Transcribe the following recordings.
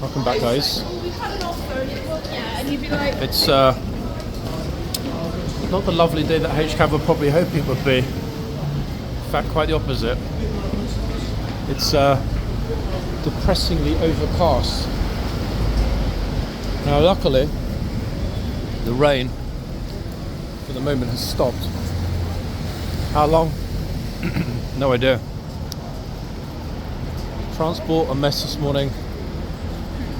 Welcome back, guys. It's not the lovely day that HCAV would probably hope it would be. In fact, quite the opposite. It's depressingly overcast. Now, luckily, the rain for the moment has stopped. How long? No idea. Transport a mess this morning.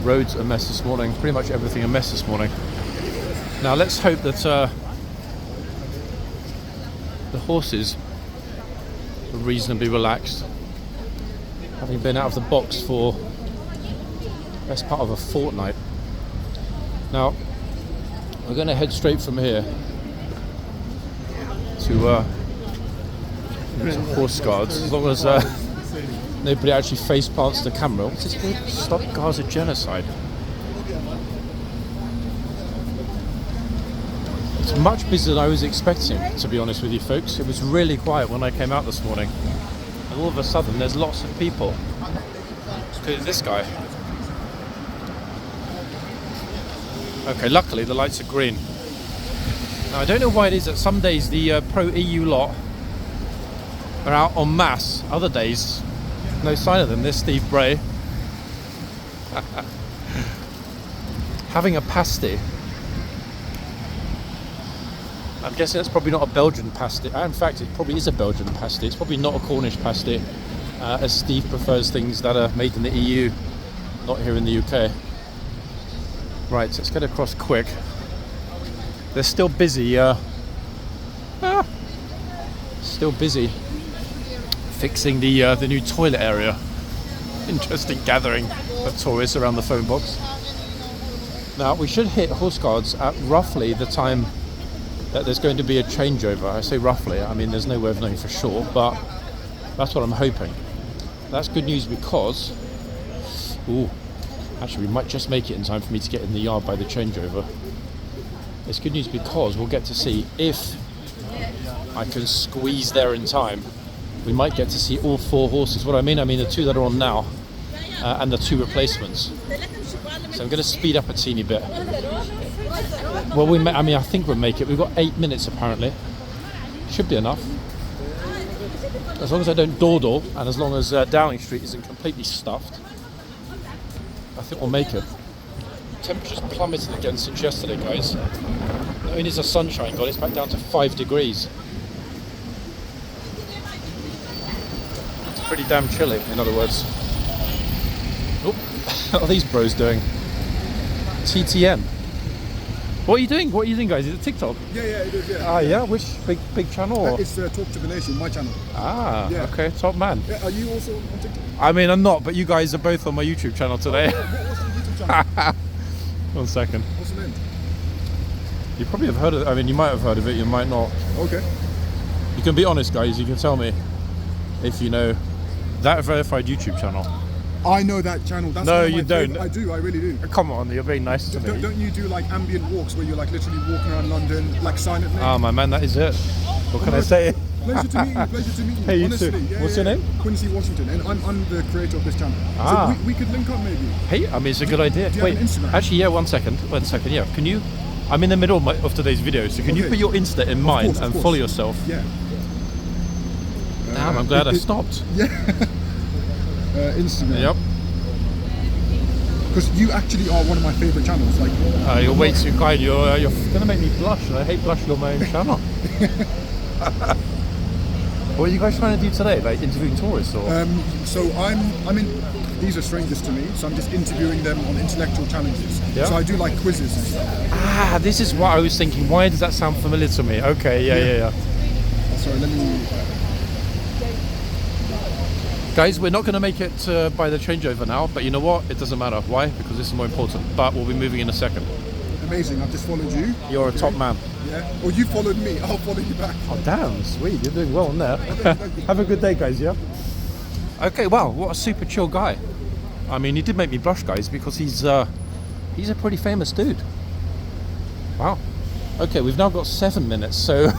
Roads a mess this morning. Pretty much everything a mess this morning. Now let's hope that the horses are reasonably relaxed, having been out of the box for the best part of a fortnight. Now we're going to head straight from here to horseguards, as long as nobody actually face plants the camera. What's this called? Stop Gaza Genocide. It's much busier than I was expecting, to be honest with you folks. It was really quiet when I came out this morning, and all of a sudden there's lots of people. Look at this guy. Okay, luckily the lights are green. Now I don't know why it is that some days the pro-EU lot are out en masse. Other days, no sign of them. There's Steve Bray having a pasty. I'm guessing that's probably not a Belgian pasty. In fact, it probably is a Belgian pasty. It's probably not a Cornish pasty, as Steve prefers things that are made in the EU, not here in the UK. Right, so let's get across quick. They're still busy. Still busy fixing the new toilet area. Interesting gathering of tourists around the phone box. Now we should hit horseguards at roughly the time that there's going to be a changeover. I say roughly, I mean there's no way of knowing for sure, but that's what I'm hoping. That's good news because, actually we might just make it in time for me to get in the yard by the changeover. It's good news because we'll get to see if I can squeeze there in time. We might get to see all 4 horses. What I mean the 2 that are on now and the 2 replacements. So I'm going to speed up a teeny bit. Well, I think we'll make it. We've got 8 minutes apparently. Should be enough. As long as I don't dawdle and as long as Downing Street isn't completely stuffed, I think we'll make it. Temperature's plummeted again since yesterday, guys. Not only is the sunshine gone, it's back down to 5 degrees. Pretty damn chilly, in other words. What are these bros doing? TTN. What are you doing? What are you doing, guys? Is it TikTok? Yeah, it is, yeah. Yeah? Which big channel? It's Talk to the Nation, my channel. Yeah. Okay, top man. Yeah, are you also on TikTok? I'm not, but you guys are both on my YouTube channel today. What's your YouTube channel? 1 second. What's the name? You probably have heard of it. You might have heard of it, you might not. Okay. You can be honest, guys. You can tell me if you know that verified YouTube channel. I know that channel. That's no, you don't. Favorite. I do, I really do. Come on, you're being nice to me. Don't you do like ambient walks where you're like literally walking around London, like silently? My man, that is it. What can I say? Pleasure to meet you. Hey, you honestly. too. Yeah, What's your name? Quincy Washington, and I'm the creator of this channel. So we could link up maybe. Hey, it's a good idea. Do you have an Instagram? Actually, yeah, 1 second. Yeah, can you? I'm in the middle of today's video, so can you put your Insta in mine and follow yourself? Yeah. Damn, I'm glad I stopped. Yeah. Instagram. Yep. Because you actually are one of my favourite channels. Like, you're way too kind. You're gonna make me blush, and I hate blushing on my own channel. What are you guys trying to do today? Like interviewing tourists, or? So I'm in. These are strangers to me, so I'm just interviewing them on intellectual challenges. Yeah. So I do like quizzes and stuff. This is what I was thinking. Why does that sound familiar to me? Okay, yeah. Sorry, let me. Guys, we're not going to make it by the changeover now, but you know what? It doesn't matter. Why? Because this is more important. But we'll be moving in a second. Amazing. I've just followed you. You're a top man. Yeah. Or you followed me. I'll follow you back. Oh, damn. Sweet. You're doing well on there. Have a good day, guys, yeah? Okay, wow. What a super chill guy. I mean, he did make me blush, guys, because he's a pretty famous dude. Wow. Okay, we've now got 7 minutes, so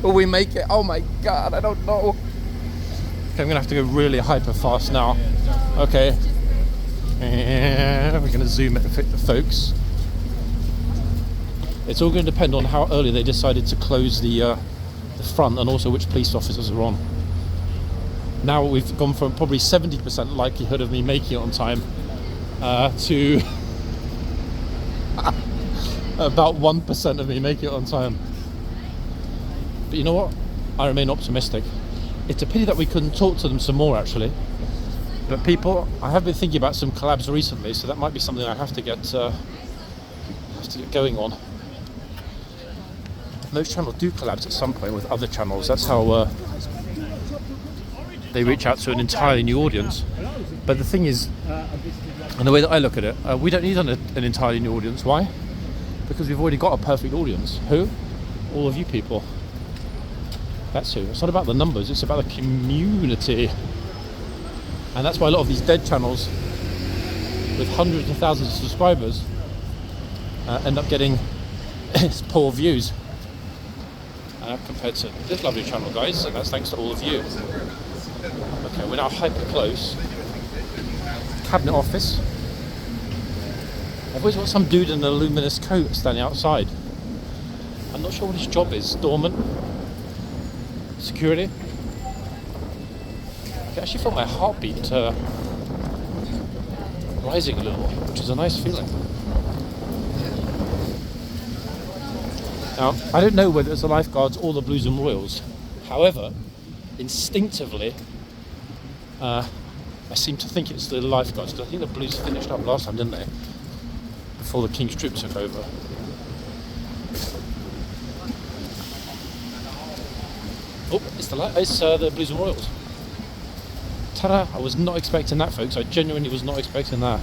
will we make it? Oh my God, I don't know. Okay, I'm gonna have to go really hyper fast now. Okay, We're going to zoom in to fit the folks. It's all going to depend on how early they decided to close the front, and also which police officers are on. Now we've gone from probably 70% likelihood of me making it on time to about 1% of me making it on time. But you know what? I remain optimistic. It's a pity that we couldn't talk to them some more, actually. But people, I have been thinking about some collabs recently, so that might be something I have to get going on. Those channels do collabs at some point with other channels. That's how they reach out to an entirely new audience. But the thing is, and the way that I look at it, we don't need an entirely new audience. Why? Because we've already got a perfect audience. Who? All of you people. That's who. It's not about the numbers, it's about the community. And that's why a lot of these dead channels with hundreds of thousands of subscribers end up getting poor views compared to this lovely channel, guys, and that's thanks to all of you. Okay, we're now hyper close. Cabinet office. I've always got some dude in a luminous coat standing outside. I'm not sure what his job is. Doorman? Security? I can actually feel my heartbeat rising a little, which is a nice feeling. Now, I don't know whether it's the lifeguards or the Blues and Royals. However, instinctively, I seem to think it's the lifeguards, because I think the Blues finished up last time, didn't they? Before the King's troops took over. Oh, it's the Blues and Royals. Ta-da! I was not expecting that, folks. I genuinely was not expecting that.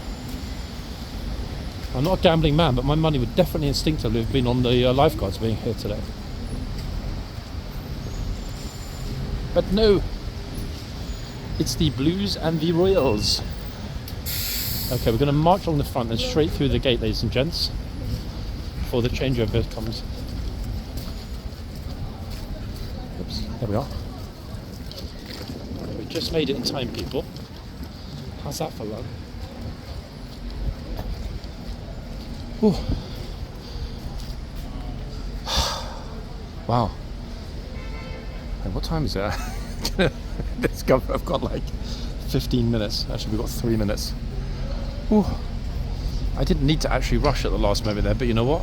I'm not a gambling man, but my money would definitely instinctively have been on the lifeguards being here today. But no, it's the Blues and the Royals. Okay, we're going to march along the front and straight through the gate, ladies and gents, before the changeover comes. Oops, there we are. We just made it in time, people. How's that for luck? Ooh. Wow. And what time is it? I've got like 15 minutes. Actually, we've got 3 minutes. Ooh. I didn't need to actually rush at the last moment there, but you know what?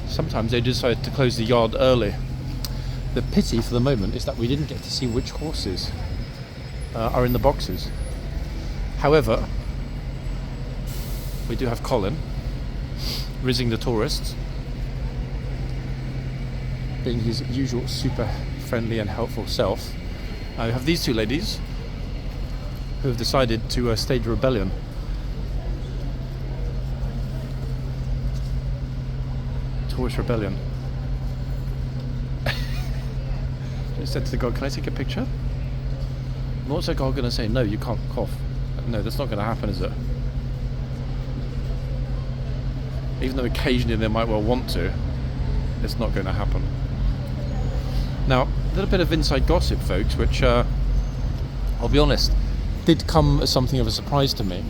Sometimes they decide to close the yard early. The pity for the moment is that we didn't get to see which horses are in the boxes. However, we do have Colin rizzing the tourists, being his usual super friendly and helpful self. We have these two ladies who have decided to stage a rebellion. Tourist rebellion. I said to the god, can I take a picture? What's the god going to say? No, you can't cough. No, that's not going to happen, is it? Even though occasionally they might well want to, it's not going to happen. Now, a little bit of inside gossip, folks, which, I'll be honest, did come as something of a surprise to me.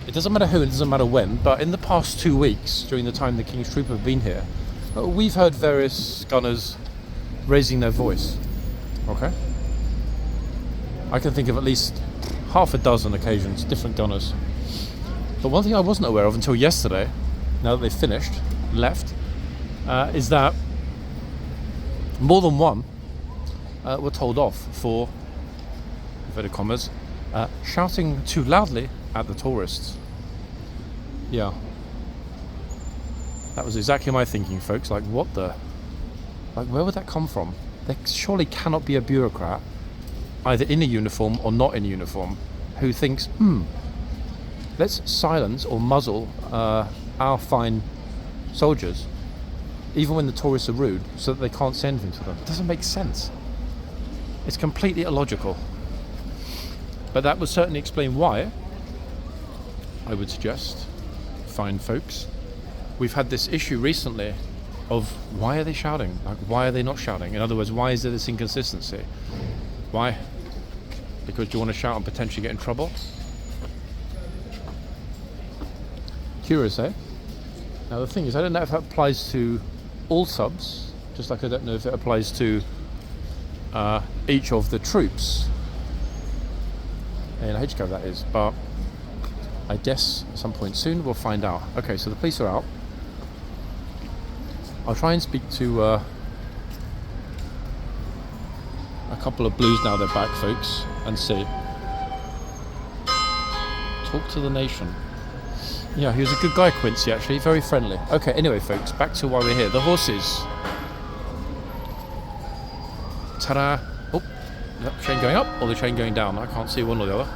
It doesn't matter who, it doesn't matter when, but in the past 2 weeks, during the time the King's Troop have been here, we've heard various gunners raising their voice. Okay? I can think of at least half a dozen occasions, different gunners. But one thing I wasn't aware of until yesterday, now that they've finished, left, is that more than one were told off for, inverted commas, shouting too loudly at the tourists. Yeah. That was exactly my thinking, folks. Like, what the? Like, where would that come from? There surely cannot be a bureaucrat, either in a uniform or not in uniform, who thinks, let's silence or muzzle our fine soldiers, even when the tourists are rude, so that they can't say anything to them. It doesn't make sense. It's completely illogical. But that would certainly explain why, I would suggest, fine folks, we've had this issue recently of why are they shouting? Like, why are they not shouting? In other words, why is there this inconsistency? Why? Because you want to shout and potentially get in trouble? Curious, eh? Now the thing is, I don't know if that applies to all subs, just like I don't know if it applies to each of the troops in HCAV, that is, but I guess at some point soon we'll find out. Okay, so the police are out. I'll try and speak to a couple of blues now they're back, folks, and see. Talk to the nation. Yeah, he was a good guy, Quincy, actually, very friendly. Okay, anyway, folks, back to why we're here. The horses. Ta-da! Oh, yep, chain going up or the chain going down? I can't see one or the other.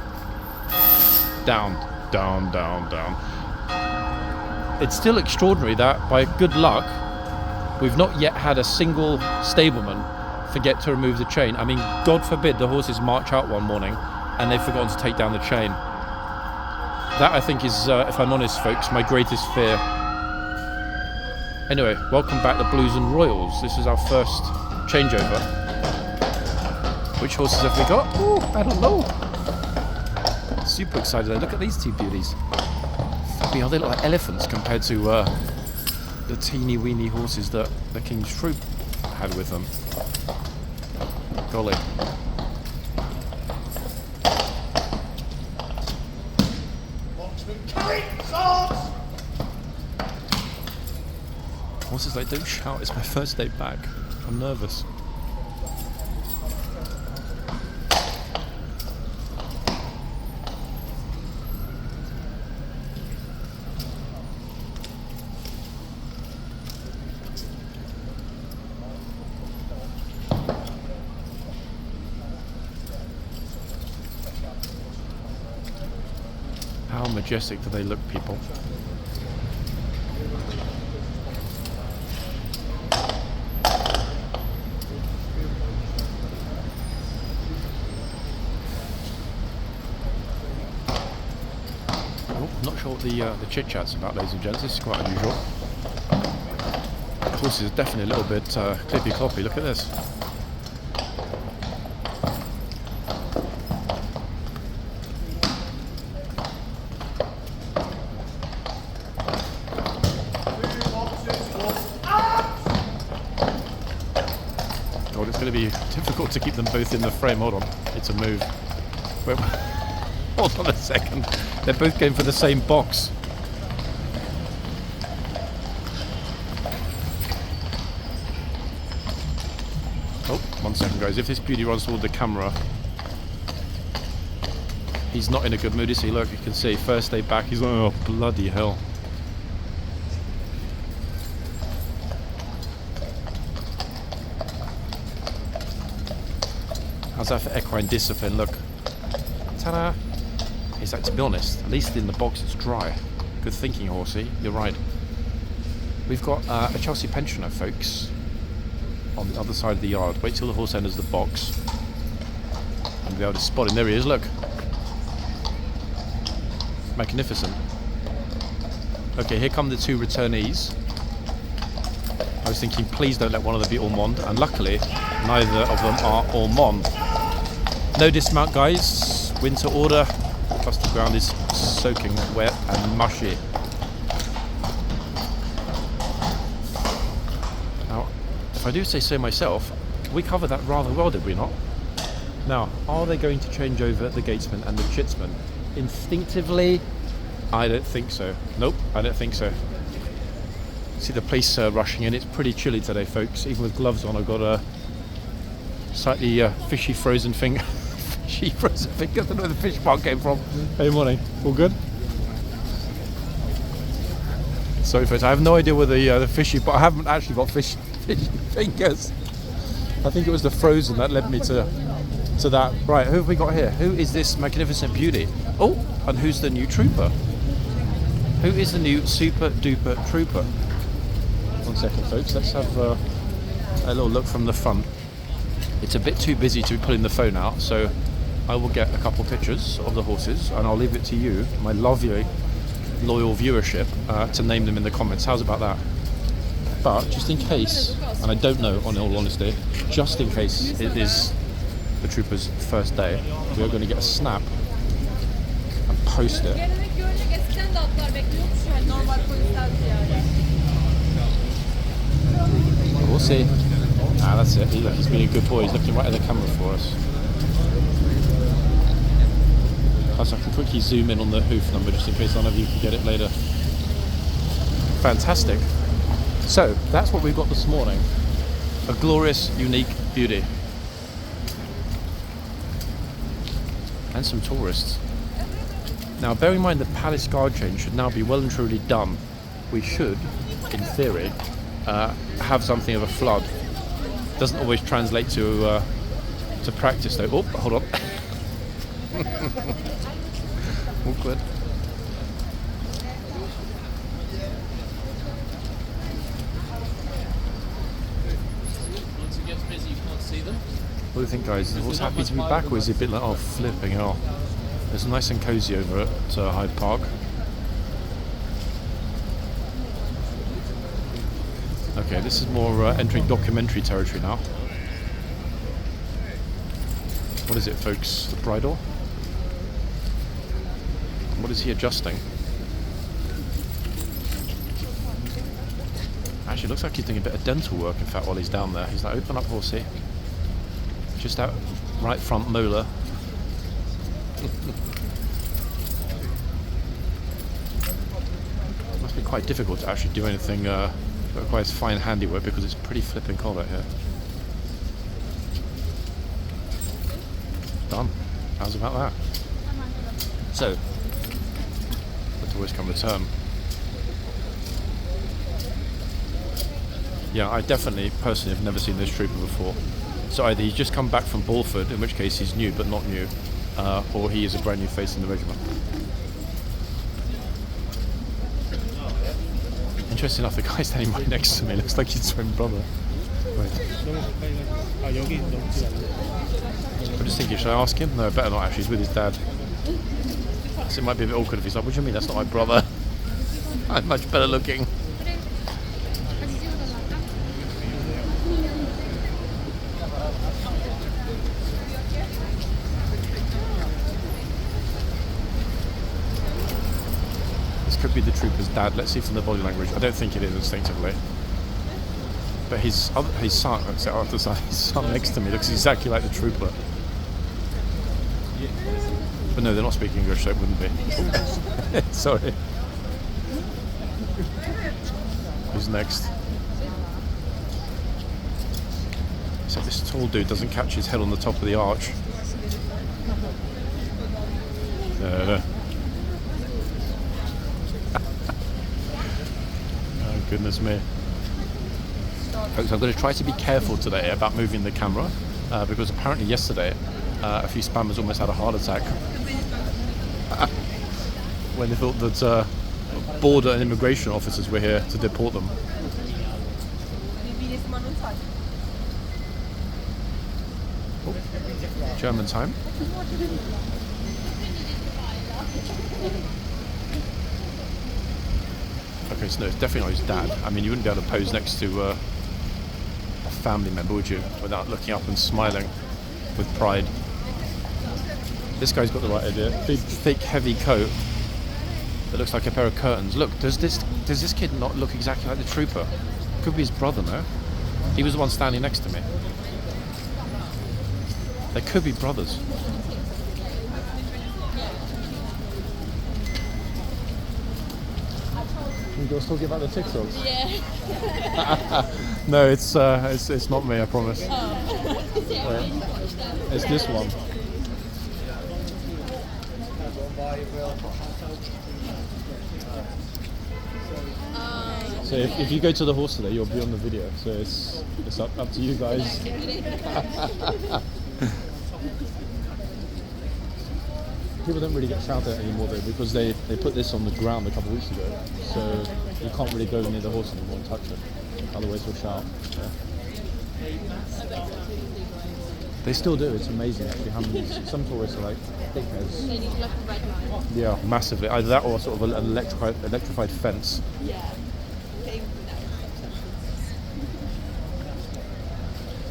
Down, down, down, down. It's still extraordinary that, by good luck, we've not yet had a single stableman forget to remove the chain. I mean, God forbid the horses march out one morning and they've forgotten to take down the chain. That, I think, is, if I'm honest, folks, my greatest fear. Anyway, welcome back to Blues and Royals. This is our first changeover. Which horses have we got? Oh, I don't know. Super excited. Look at these two beauties. They look like elephants compared to the teeny weeny horses that the King's troop had with them. Golly. Horses like, don't shout, it's my first day back. I'm nervous. How majestic do they look, people? Not sure what the chit-chat's about, ladies and gents. This is quite unusual. The horses are definitely a little bit clippy-cloppy. Look at this. God, it's going to be difficult to keep them both in the frame. Hold on. It's a move. Wait, hold on a second. They're both going for the same box. Oh, 1 second, guys. If this beauty runs toward the camera, he's not in a good mood, is he? Look, you can see, first day back, he's like, oh, bloody hell. How's that for equine discipline? Look. Ta-da! He's like, to be honest, at least in the box it's dry. Good thinking, horsey. You're right. We've got a Chelsea pensioner, folks, on the other side of the yard. Wait till the horse enters the box and we'll be able to spot him. There he is, look. Magnificent. Okay, here come the two returnees. I was thinking, please don't let one of them be Ormond, and luckily, neither of them are Ormond. No dismount, guys. Winter order. Plus the ground is soaking wet and mushy. Now, if I do say so myself, we covered that rather well, did we not? Now, are they going to change over the gatesman and the chitsman? Instinctively, I don't think so. Nope, I don't think so. See the police rushing in. It's pretty chilly today, folks. Even with gloves on, I've got a slightly fishy frozen finger. Fishy frozen finger. I don't know where the fish mark came from. Hey, morning. All good? Sorry, folks. I have no idea where the fishy, but I haven't actually got fishy fingers. I think it was the frozen that led me to that. Right, who have we got here? Who is this magnificent beauty? Oh, and who's the new trooper? Who is the new super duper trooper? 1 second, folks. Let's have a little look from the front. It's a bit too busy to be pulling the phone out, so I will get a couple pictures of the horses and I'll leave it to you, my lovely, loyal viewership, to name them in the comments. How's about that? But just in case, and I don't know, in all honesty, just in case it is the trooper's first day, we are going to get a snap and post it We'll see. Ah, that's it. He's being a good boy. He's looking right at the camera for us. Plus, I can quickly zoom in on the hoof number just in case none of you can get it later. Fantastic. So, that's what we've got this morning. A glorious, unique beauty. And some tourists. Now, bear in mind the palace guard change should now be well and truly done. We should, in theory, have something of a flood. Doesn't always translate to practice though. Oh, hold on. Awkward. Once it gets busy, you can't see them. What do you think, guys? Is the horse happy to be back, or is he a bit like, oh, flipping hell? It's nice and cosy over at Hyde Park. Okay, this is more entering documentary territory now. What is it, folks? The bridle? What is he adjusting? Actually, looks like he's doing a bit of dental work, in fact, while he's down there. He's like, open up, horsey. Just out right front molar. Must be quite difficult to actually do anything that requires fine handiwork because it's pretty flipping cold out here. Done. How's about that? So, the toys can return. Yeah, I definitely, personally, have never seen this trooper before. So either he's just come back from Bulford, in which case he's new but not new, or he is a brand new face in the regiment. Interesting enough, the guy standing right next to me looks like his twin brother. Wait. I'm just thinking, should I ask him? No, better not actually, he's with his dad. So it might be a bit awkward if he's like, what do you mean that's not my brother? I'm much better looking. Could be the trooper's dad. Let's see from the body language. I don't think it is instinctively. But his son next to me looks exactly like the trooper. But no, they're not speaking English, so it wouldn't be. Sorry. Who's next? So this tall dude doesn't catch his head on the top of the arch. No. Goodness me. Folks, I'm going to try to be careful today about moving the camera because apparently yesterday a few spammers almost had a heart attack when they thought that border and immigration officers were here to deport them. Oh, German time. Okay, so no, it's definitely not his dad. I mean, you wouldn't be able to pose next to a family member, would you? Without looking up and smiling with pride. This guy's got the right idea. Big, thick, heavy coat that looks like a pair of curtains. Look, does this kid not look exactly like the trooper? Could be his brother, no? He was the one standing next to me. They could be brothers. You guys talking about the TikToks? Yeah. No, it's not me, I promise. Oh. Wait. It's this one. So if you go to the horse today, you'll be on the video. So it's up to you guys. People don't really get shouted at anymore though because they put this on the ground a couple of weeks ago, so you can't really go near the horse anymore and touch it. Otherwise they'll shout. Yeah. They still do. It's amazing actually how many. Some tourists are like dickheads. Yeah, massively. Either that or sort of an electrified fence. Yeah.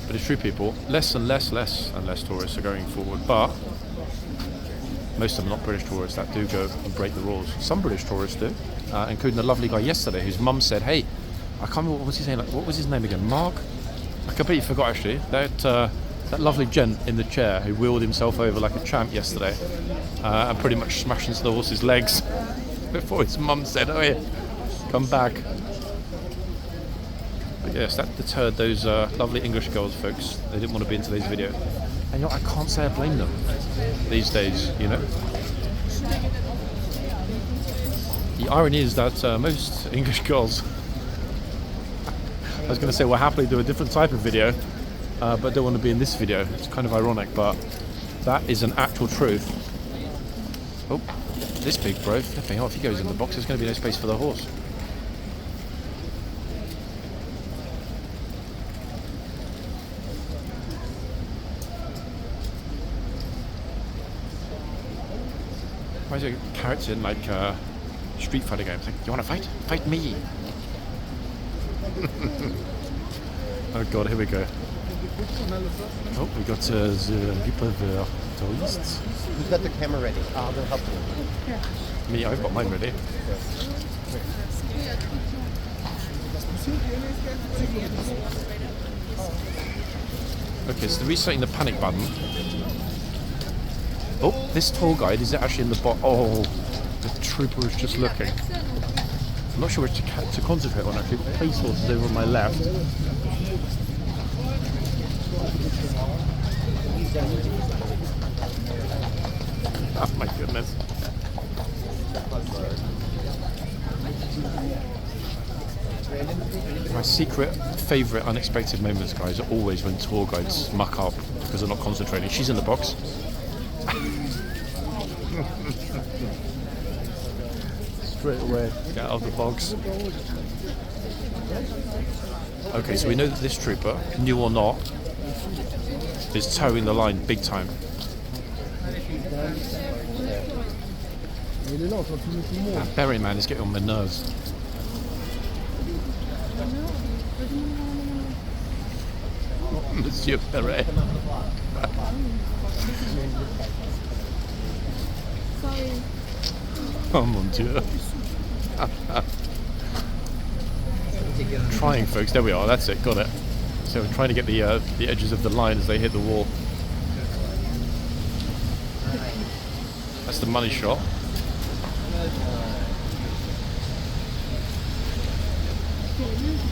But it's true, people. Less and less tourists are going forward, but most of them are not British tourists that do go and break the rules. Some British tourists do, including the lovely guy yesterday whose mum said, hey, I can't remember what was he saying, like, what was his name again, Mark? I completely forgot actually. That lovely gent in the chair who wheeled himself over like a champ yesterday and pretty much smashed into the horse's legs before his mum said, oh yeah, come back. But yes, that deterred those lovely English girls, folks. They didn't want to be in today's video. And you know, I can't say I blame them these days, you know. The irony is that most English girls, I was going to say, will happily do a different type of video, but don't want to be in this video. It's kind of ironic, but that is an actual truth. Oh, this big bro, flipping off, he goes in the box, there's going to be no space for the horse. Why is it character in like Street Fighter games? Like, you want to fight? Fight me! Oh god, here we go. Oh, we got the River tourists. Who's got the camera ready? I'm going to help you. Me, I've got mine ready. Okay, so resetting the panic button. Oh, this tour guide is actually in the bot. Oh, the trooper is just looking. I'm not sure which to concentrate on actually. The police horse is over on my left. Oh my goodness. My secret favourite unexpected moments, guys, are always when tour guides muck up because they're not concentrating. She's in the box. Straight away, get out of the box. Okay, so we know that this trooper, new or not, is towing the line big time. That Berry man is getting on my nerves. Monsieur Perret. Oh mon dieu. Trying, folks. There we are. That's it. Got it. So we're trying to get the edges of the line as they hit the wall. That's the money shot.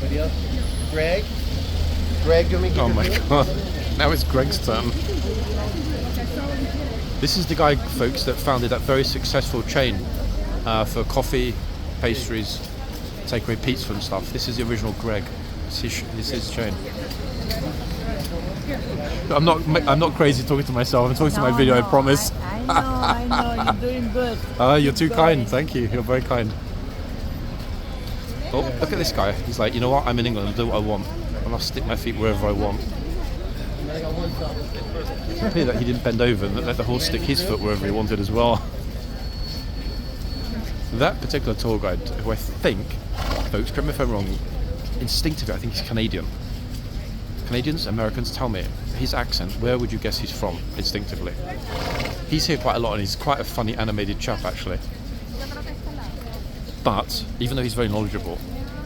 Anybody else? Greg? Greg, do you want me to Oh my god. Now it's Greg's turn. This is the guy, folks, that founded that very successful chain for coffee, pastries, takeaway pizza and stuff. This is the original Greg. This is his chain. I'm not crazy talking to myself. I'm talking to my video, I promise. I know, you're doing good. You're too kind. Thank you. You're very kind. Oh, look at this guy. He's like, you know what? I'm in England. I'll do what I want. And I'll stick my feet wherever I want. It's clear that he didn't bend over and let the horse stick his foot wherever he wanted as well. That particular tour guide, who I think, folks, correct me if I'm wrong, instinctively I think he's Canadian. Canadians, Americans, tell me, his accent, where would you guess he's from, instinctively? He's here quite a lot and he's quite a funny animated chap actually. But, even though he's very knowledgeable,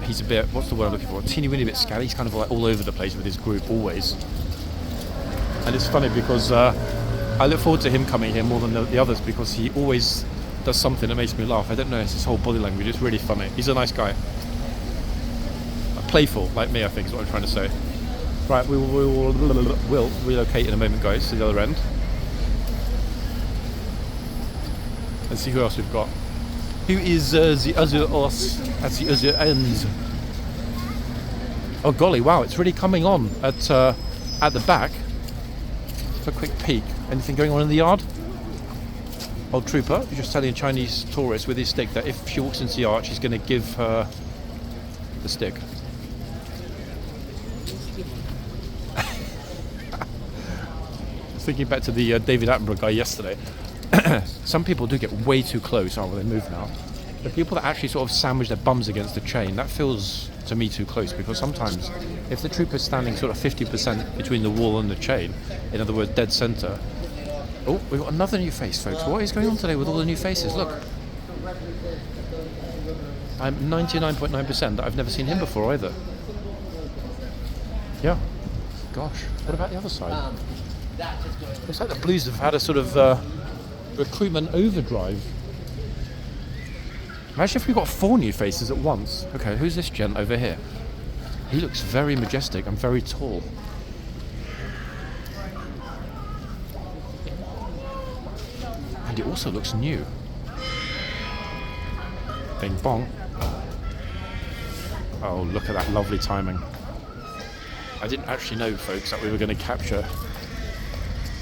he's a bit, what's the word I'm looking for, a teeny weeny bit scally. He's kind of like all over the place with his group, always. And it's funny because I look forward to him coming here more than the others because he always does something that makes me laugh. I don't know, it's his whole body language, it's really funny. He's a nice guy. Playful, like me, I think is what I'm trying to say. Right, we'll relocate in a moment, guys, to the other end. Let's see who else we've got. Who is the other horse at the other end? Oh golly, wow, it's really coming on at the back. For a quick peek. Anything going on in the yard? Old trooper, who's just telling a Chinese tourist with his stick that if she walks into the yard, she's going to give her the stick. Thinking back to the David Attenborough guy yesterday, some people do get way too close. Oh, well, they move now. The people that actually sort of sandwich their bums against the chain, that feels to me too close because sometimes if the trooper's standing sort of 50% between the wall and the chain, in other words, dead centre, Oh, we've got another new face, folks. What is going on today with all the new faces? Look. I'm 99.9% that I've never seen him before either. Yeah. Gosh, what about the other side? Looks like the Blues have had a sort of recruitment overdrive. Imagine if we got 4 new faces at once. Okay, who's this gent over here? He looks very majestic and very tall. And he also looks new. Bing bong. Oh, look at that lovely timing. I didn't actually know, folks, that we were going to capture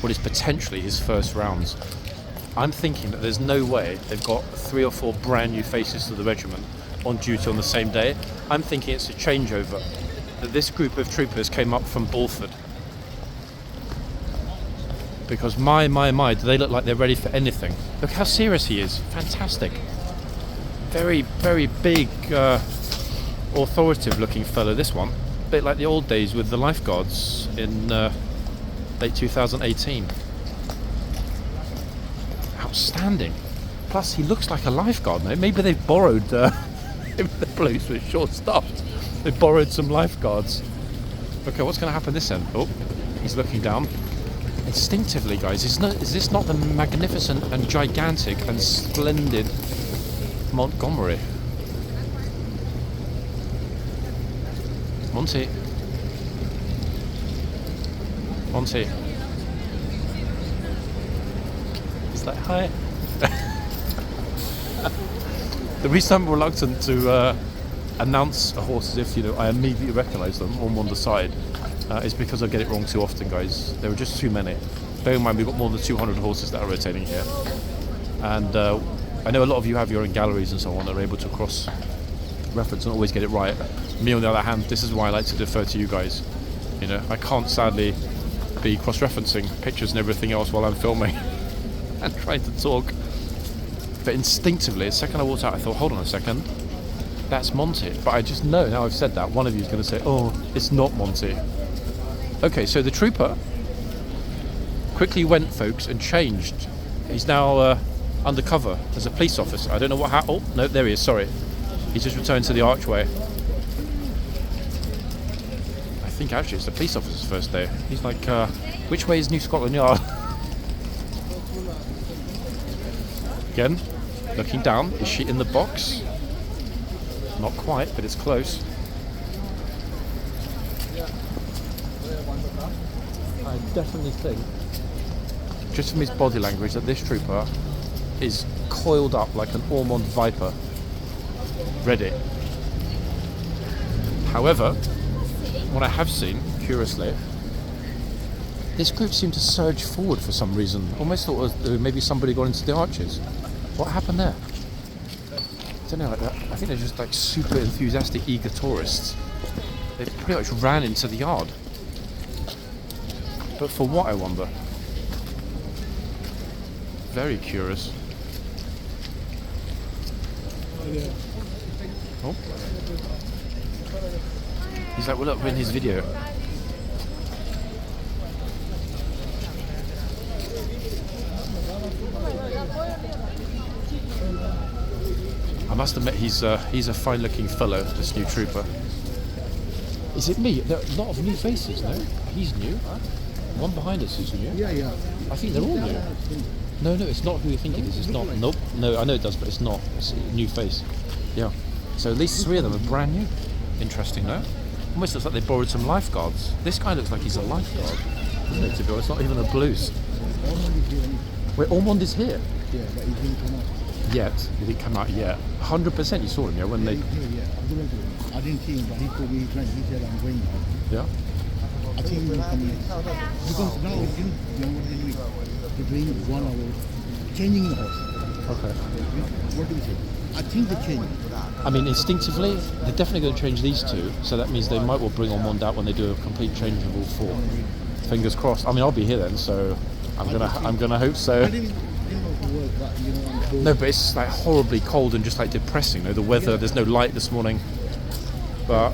what is potentially his first rounds. I'm thinking that there's no way they've got 3 or 4 brand new faces to the regiment on duty on the same day. I'm thinking it's a changeover, that this group of troopers came up from Bulford. Because my, do they look like they're ready for anything. Look how serious he is. Fantastic. Very, very big, authoritative looking fellow, this one. A bit like the old days with the lifeguards in late 2018. Outstanding. Plus, he looks like a lifeguard now. Maybe they've borrowed, maybe the Blues were short-staffed. They've borrowed some lifeguards. Okay, what's going to happen this end? Oh, he's looking down. Instinctively, guys, is this not the magnificent and gigantic and splendid Montgomery? Monty. Is that hi? The reason I'm reluctant to announce a horse as if, I immediately recognise them on the side is because I get it wrong too often, guys. There are just too many. Bear in mind, we've got more than 200 horses that are rotating here. And I know a lot of you have your own galleries and so on that are able to cross-reference and always get it right. Me, on the other hand, this is why I like to defer to you guys. I can't sadly be cross-referencing pictures and everything else while I'm filming and trying to talk. But instinctively, the second I walked out, I thought, hold on a second, that's Monty. But I just know, now I've said that, one of you is going to say, oh, it's not Monty. Okay, so the trooper quickly went, folks, and changed. He's now undercover as a police officer. I don't know what happened. Oh, no, there he is, sorry. He's just returned to the archway. I think actually it's the police officer's first day. He's like, which way is New Scotland Yard? Again, looking down. Is she in the box? Not quite, but it's close. I definitely think, just from his body language, that this trooper is coiled up like an Ormond viper, ready. However, what I have seen, curiously, this group seemed to surge forward for some reason. Almost thought maybe somebody got into the arches. What happened there? I don't know, like that. I think they're just like super enthusiastic, eager tourists. They pretty much ran into the yard. But for what, I wonder? Very curious. Oh. He's like, well, look, we're in his video. I must admit, he's a fine-looking fellow, this new trooper. Is it me? There are a lot of new faces, no? He's new. One behind us is new. Yeah. I think they're all new. No, it's not who you think it is. It's not. Nope. No, I know it does, but it's not. It's a new face. Yeah. So at least 3 of them are brand new. Interesting, no? Almost looks like they borrowed some lifeguards. This guy looks like he's a lifeguard, doesn't it, to be honest? Not even a Blues. Wait, Ormond is here? Yeah, but he didn't come out. Yet? He didn't come out yet. 100% you saw him, yeah, when they... I didn't see him, but he told me, he said, I'm going now. Yeah? I think he will come in. Because now what they're doing? They're doing 1 hour, changing the horse. Okay. What do you say? I think they change. I mean, instinctively, they're definitely going to change these 2, so that means they might well bring Ormond out when they do a complete change of all 4. Fingers crossed. I mean, I'll be here then, so I'm gonna hope so. No, but it's like horribly cold and just like depressing. The weather, there's no light this morning. But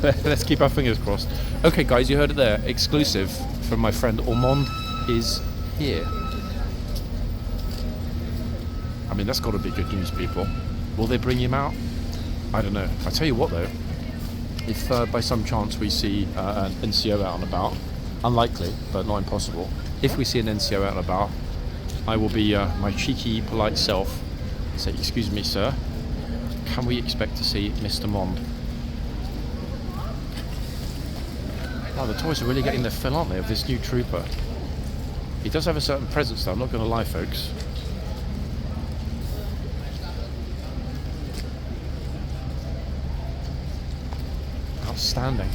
let's keep our fingers crossed. Okay, guys, you heard it there. Exclusive from my friend. Ormond is here. mean, that's got to be good news, people. Will they bring him out? I don't know. I tell you what, though, if by some chance we see an NCO out and about, unlikely, but not impossible. If we see an NCO out and about, I will be my cheeky, polite self. Say, excuse me, sir. Can we expect to see Mr. Mond? Wow, the toys are really getting their fill, aren't they, of this new trooper? He does have a certain presence, though. I'm not going to lie, folks. Outstanding.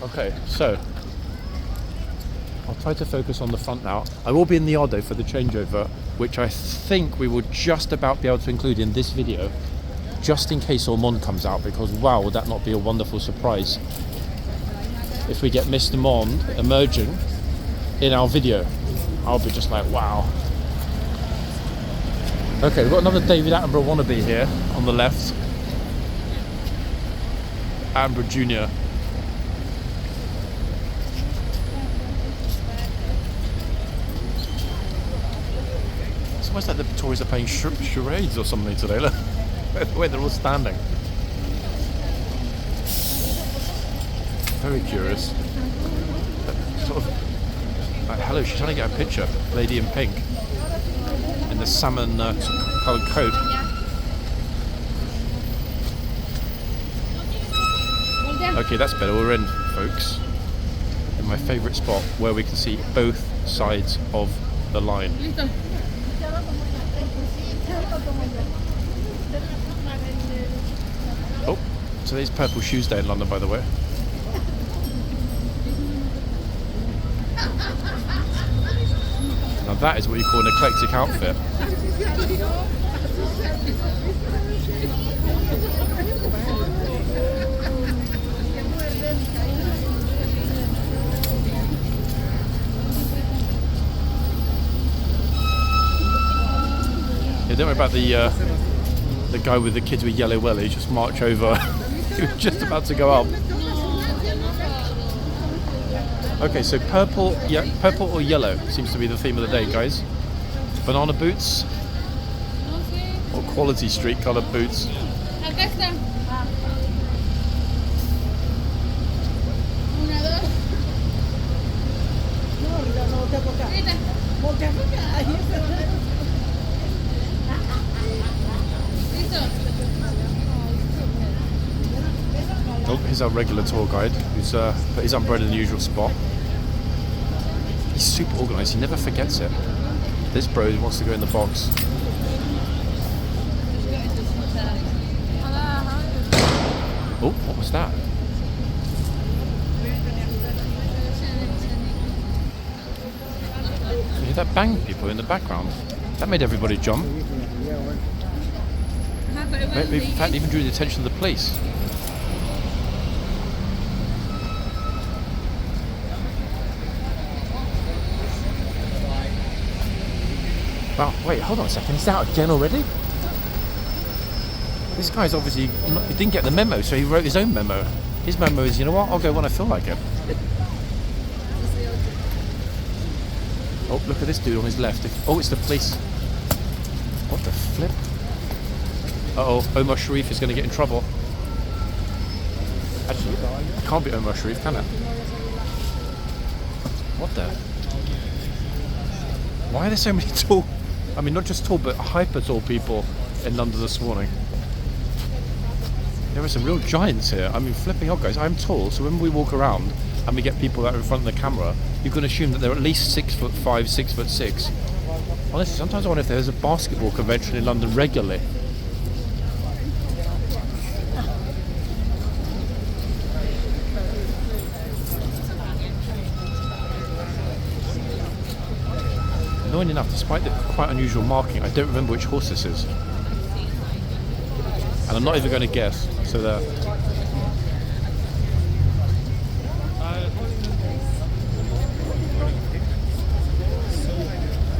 Okay, so I'll try to focus on the front now. I will be in the yard though for the changeover, which I think we will just about be able to include in this video, just in case Ormond comes out, because wow, would that not be a wonderful surprise if we get Mr. Mond emerging in our video. I'll be just like, wow. Okay, we've got another David Attenborough wannabe here on the left. Attenborough Jr. It's almost like the Tories are playing charades or something today. Look, the way they're all standing. Very curious. Sort of like, hello, she's trying to get a picture. Lady in pink. In the salmon coloured coat. Okay, that's better. We're in, folks. In my favourite spot where we can see both sides of the line. Oh, today's Purple Shoes Day in London, by the way. Now that is what you call an eclectic outfit. Yeah, don't worry about the guy with the kids with yellow wellies. Just march over. He was just about to go up. Okay, so purple, yeah, purple or yellow seems to be the theme of the day, guys. Banana boots or quality street coloured boots. Oh, here's our regular tour guide who's put his umbrella in the usual spot. He's super organised, he never forgets it. This bro wants to go in the box. Oh, what was that? You hear that bang, people, in the background? That made everybody jump. Maybe, in fact, even drew the attention of the police. Wow, wait, hold on a second. Is that again already? This guy's obviously he didn't get the memo, so he wrote his own memo. His memo is, you know what, I'll go when I feel like it. Oh, look at this dude on his left. Oh, it's the police. What the flip? Uh-oh, Omar Sharif is going to get in trouble. Actually, it can't be Omar Sharif, can it? What the? Why are there so many tall, I mean not just tall but hyper tall people in London this morning? There are some real giants here. I mean, flipping out, guys, I'm tall, so when we walk around and we get people that are in front of the camera, you can assume that they're at least 6'5", 6'6". Honestly, sometimes I wonder if there's a basketball convention in London regularly. Annoying enough, despite the quite unusual marking, I don't remember which horse this is. And I'm not even going to guess, so there.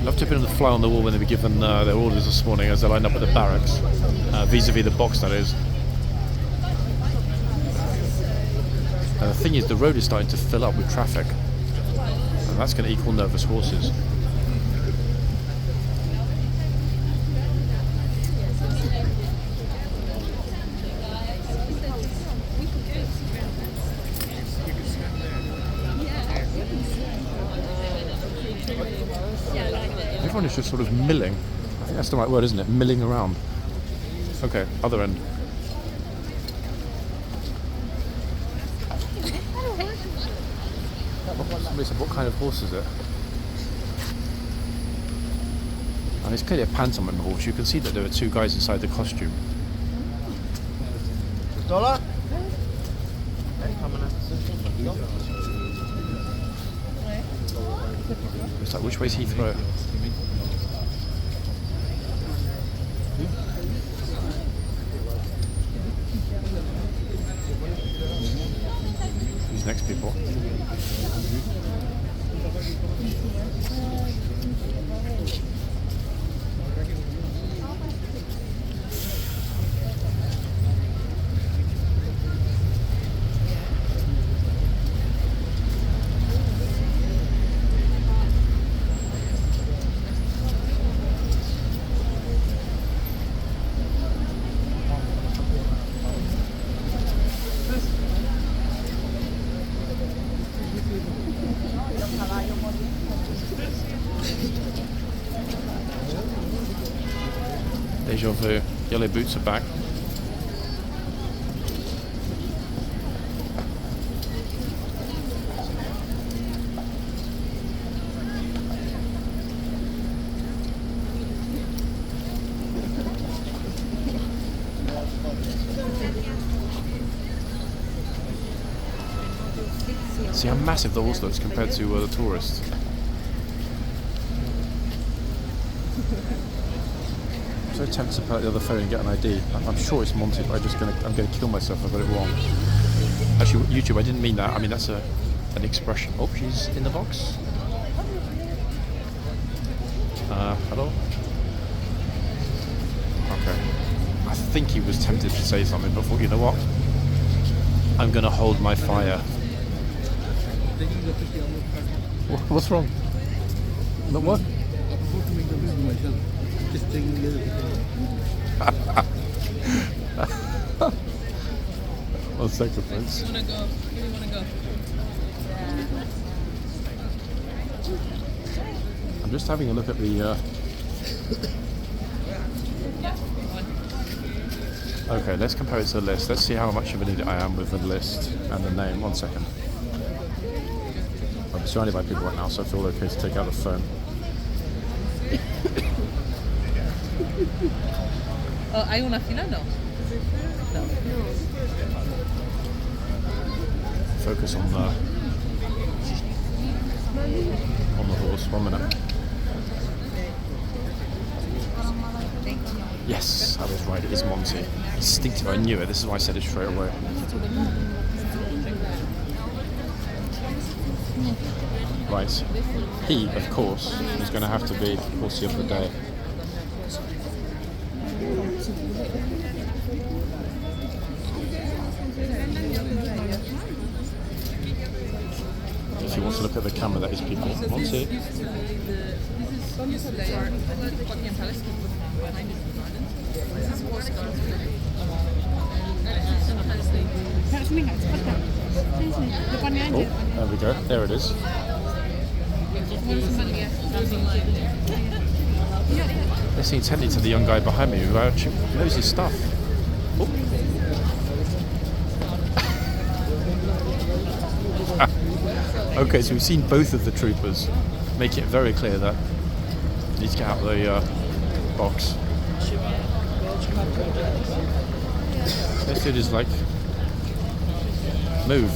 Love to have been on the fly on the wall when they were given their orders this morning as they lined up at the barracks, vis-a-vis the box, that is. And the thing is, the road is starting to fill up with traffic, and that's going to equal nervous horses. everyone is just sort of milling. I think that's the right word, isn't it? Milling around. Okay, other end. Somebody said, what kind of horse is it? And it's clearly a pantomime horse. You can see that there are two guys inside the costume. $1? It's like, which way's he throw it? These next people. Deja vu. Yellow boots are back. See how massive the horse looks compared to the tourists. I'm so tempted to pull out the other phone and get an ID. I'm sure it's Monty, but I'm gonna kill myself if I got it wrong. Actually, YouTube, I didn't mean that. I mean that's an expression. Oh, she's in the box. Hello. Okay. I think he was tempted to say something, but thought, you know what? I'm gonna hold my fire. What's wrong? Not what? One second, friends. Where do you want to go? I'm just having a look at the. Okay, let's compare it to the list. Let's see how much of an idiot I am with the list and the name. 1 second. I'm surrounded by people right now, so I feel okay to take out the phone. ¿Hay una fila? No. Focus on the horse. 1 minute. Yes, I was right. It is Monty. Instinctive. I knew it. This is why I said it straight away. Right. He, of course, is going to have to be horsey of the day. If he wants to look at the camera, that is people. Monty. This is buckinghampalace behind this garden. This is horseguards. Oh, there we go. There it is. Listening intently to the young guy behind me who actually knows his stuff. Oh. Okay, so we've seen both of the troopers make it very clear that you need to get out of the box. This dude is like, move.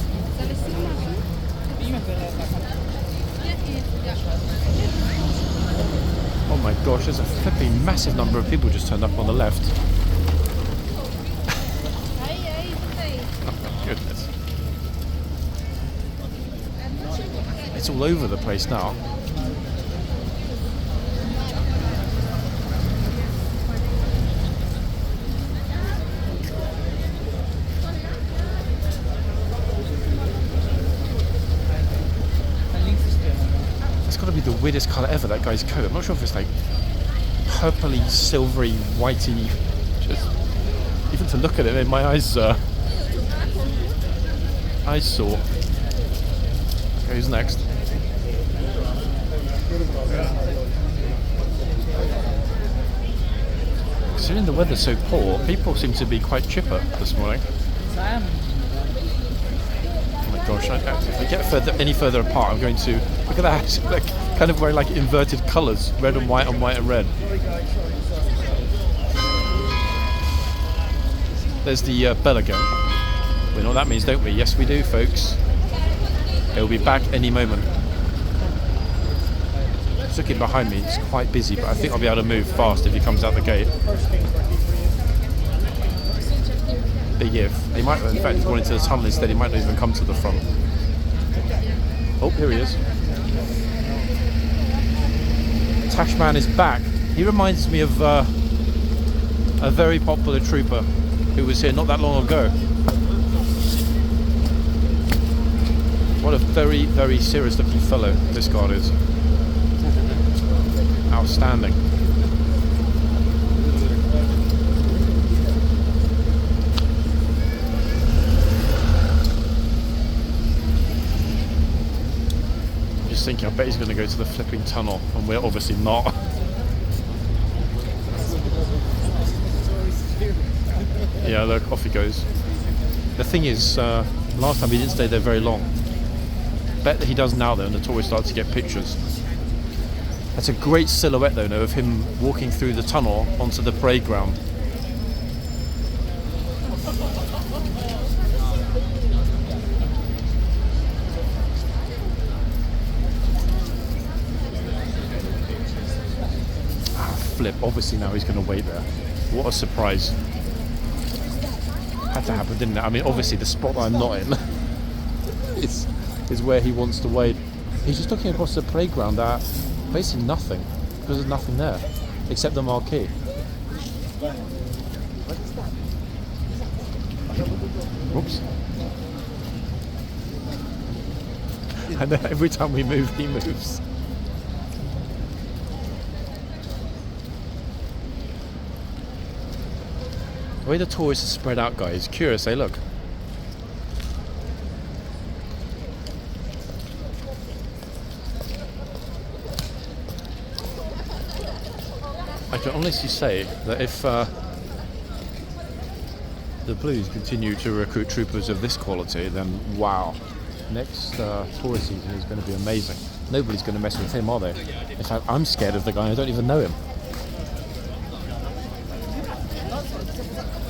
Oh my gosh, there's a flipping massive number of people just turned up on the left. Oh my goodness. It's all over the place now. It's got to be the weirdest colour ever, that guy's coat. I'm not sure if it's like purpley, silvery, whitey. Just even to look at it, made my eyes sore. Okay, who's next? Considering the weather's so poor, people seem to be quite chipper this morning. Oh my gosh, if I get any further apart, I'm going to... Look at that, like, kind of wearing like inverted colours, red and white and red. There's the bell again. We know what that means, don't we? Yes, we do, folks. It'll be back any moment. Just looking behind me, it's quite busy, but I think I'll be able to move fast if he comes out the gate. Big if. He might, in fact, he's gone into the tunnel instead. He might not even come to the front. Oh, here he is. Tashman is back. He reminds me of a very popular trooper who was here not that long ago. What a very, very serious looking fellow this guard is. Outstanding. Just thinking, I bet he's going to go to the flipping tunnel, and we're obviously not. Yeah, look, off he goes. The thing is, last time he didn't stay there very long. Bet that he does now though, and the tourists start to get pictures. That's a great silhouette though, of him walking through the tunnel onto the parade ground. Ah, flip, obviously now he's going to wait there. What a surprise. Had to happen, didn't it? I mean, obviously the spot that I'm not in is where he wants to wait. He's just looking across the playground at basically nothing, because there's nothing there except the marquee. Oops. And then every time we move, he moves. The way the tourists are spread out, guys, curious, eh? Look. I can honestly say that if the Blues continue to recruit troopers of this quality, then wow, next tourist season is going to be amazing. Nobody's going to mess with him, are they? In fact, I'm scared of the guy, I don't even know him.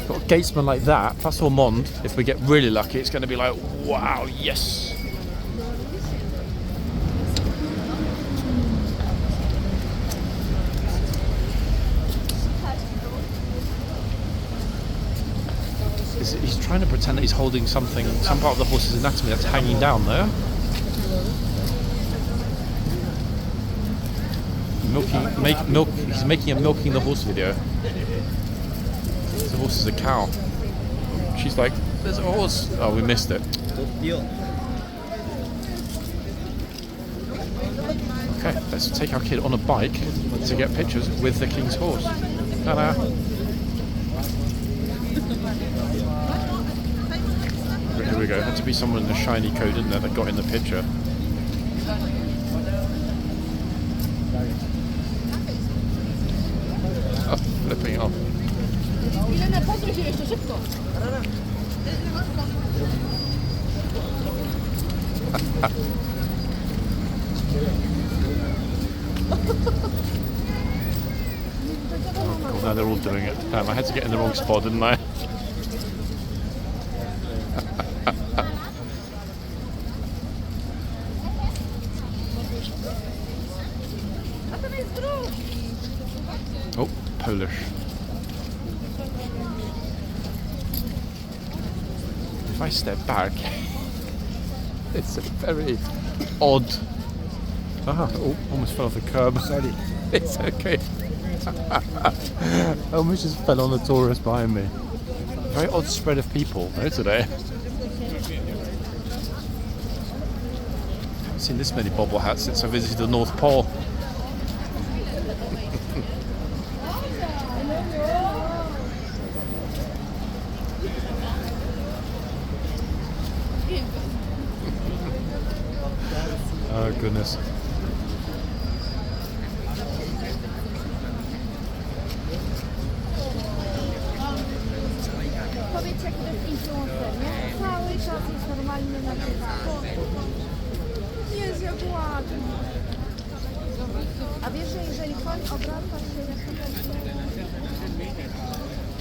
Got a gatesman like that, plus Ormond, if we get really lucky, it's going to be like, wow, yes! He's trying to pretend that he's holding something, some part of the horse's anatomy that's hanging down there. He's making a milking the horse video. The horse is a cow. She's like, there's a horse. Oh, we missed it. Okay, let's take our kid on a bike to get pictures with the king's horse. Ta-da. Here we go. Had to be someone in a shiny coat, didn't there, that got in the picture. Oh, flipping off. Oh, now they're all doing it. Damn, I had to get in the wrong spot, didn't I? Oh, Polish. If I step back, it's a very odd... Ah, oh, almost fell off the curb. Sorry. It's okay. I almost just fell on the tourist behind me. Very odd spread of people though today. I haven't seen this many bobble hats since I visited the North Pole. Oh goodness. czas jest normalnie nagrywany. Jest jak ładnie. A wiesz, że jeżeli koń obraca się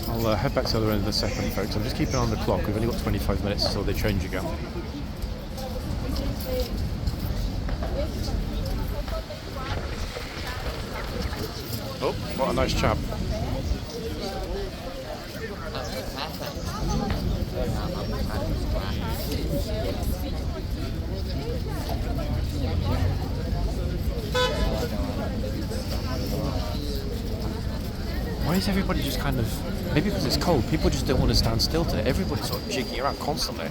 I'll head back to the other end in a second, folks. I'm just keeping on the clock. We've only got 25 minutes until they change again. Oh, what a nice chap. Why is everybody just kind of... Maybe because it's cold, people just don't want to stand still today. Everybody's sort of jigging around constantly.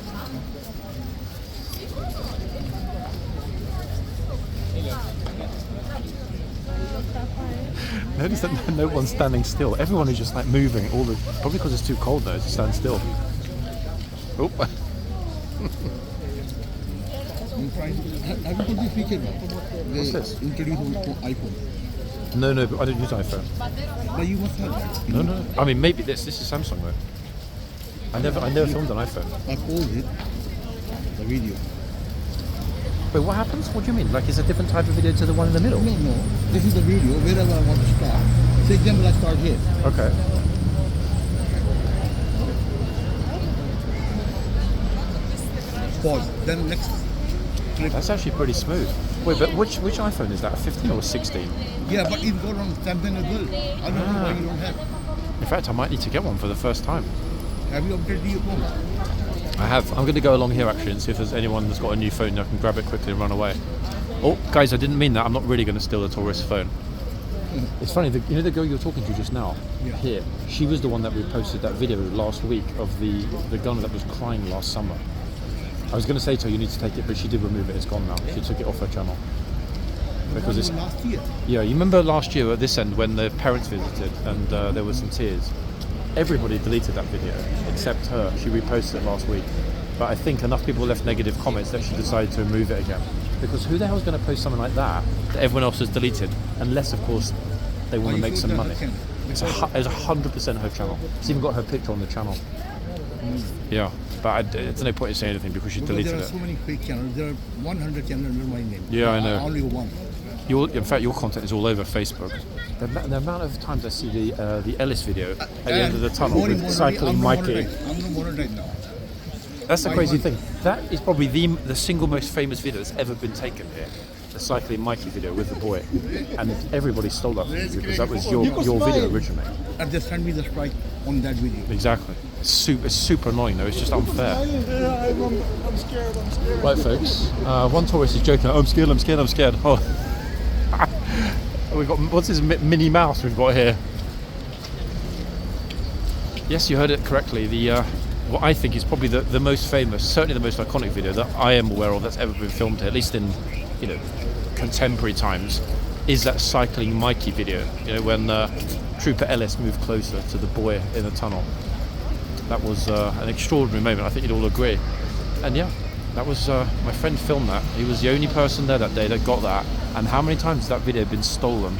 Notice that no one's standing still. Everyone is just like moving all the... Probably because it's too cold though to stand still. Oh. Have you got this feature? What's this? Introduce iPhone. No, but I don't use iPhone. But you must have that. No. I mean, maybe this is Samsung though. I never filmed on iPhone. I paused it, the video. Wait, what happens? What do you mean? Like, it's a different type of video to the one in the middle? No. This is the video, wherever I want to start. For example, I start here. Okay. Pause. Then next clip. That's actually pretty smooth. Wait, but which iPhone is that? A 15 or a 16? Yeah, but it got on Samsung as well. I don't know why you don't have. In fact, I might need to get one for the first time. Have you updated your phone? I have. I'm going to go along here actually and see if there's anyone that's got a new phone. I can grab it quickly and run away. Oh, guys, I didn't mean that. I'm not really going to steal the tourist's phone. It's funny, you know the girl you were talking to just now? Yeah. Here. She was the one that reposted that video last week of the gunner that was crying last summer. I was going to say to her, you need to take it, but she did remove it. It's gone now. She took it off her channel. Because it's... Last year. Yeah, you remember last year at this end when the parents visited and there were some tears? Everybody deleted that video except her. She reposted it last week. But I think enough people left negative comments that she decided to remove it again. Because who the hell is going to post something like that everyone else has deleted? Unless, of course, they want to make some money. It's 100% her channel. It's even got her picture on the channel. Yeah, but there's no point in saying anything because she deleted There are it. so many fake channels. There are 100 channels under my name. Yeah, I know. Only one. In fact, your content is all over Facebook. The amount of times I see the Ellis video at the end of the tunnel with cycling Mikey. I'm going to monetize now. That's the crazy thing. That is probably the single most famous video that's ever been taken here. The cycling Mikey video with the boy. And everybody stole that from you because that was your video originally. And just send me the strike on that video. Exactly. It's super annoying though, it's just unfair. I'm scared. Right folks, one tourist is joking, I'm scared. Oh. We've got, what's this Minnie Mouse we've got here? Yes, you heard it correctly. What I think is probably the most famous, certainly the most iconic video that I am aware of that's ever been filmed here, at least in, contemporary times, is that cycling Mikey video. When Trooper Ellis moved closer to the boy in the tunnel. That was an extraordinary moment. I think you'd all agree. And yeah, that was my friend filmed that. He was the only person there that day that got that. And how many times has that video been stolen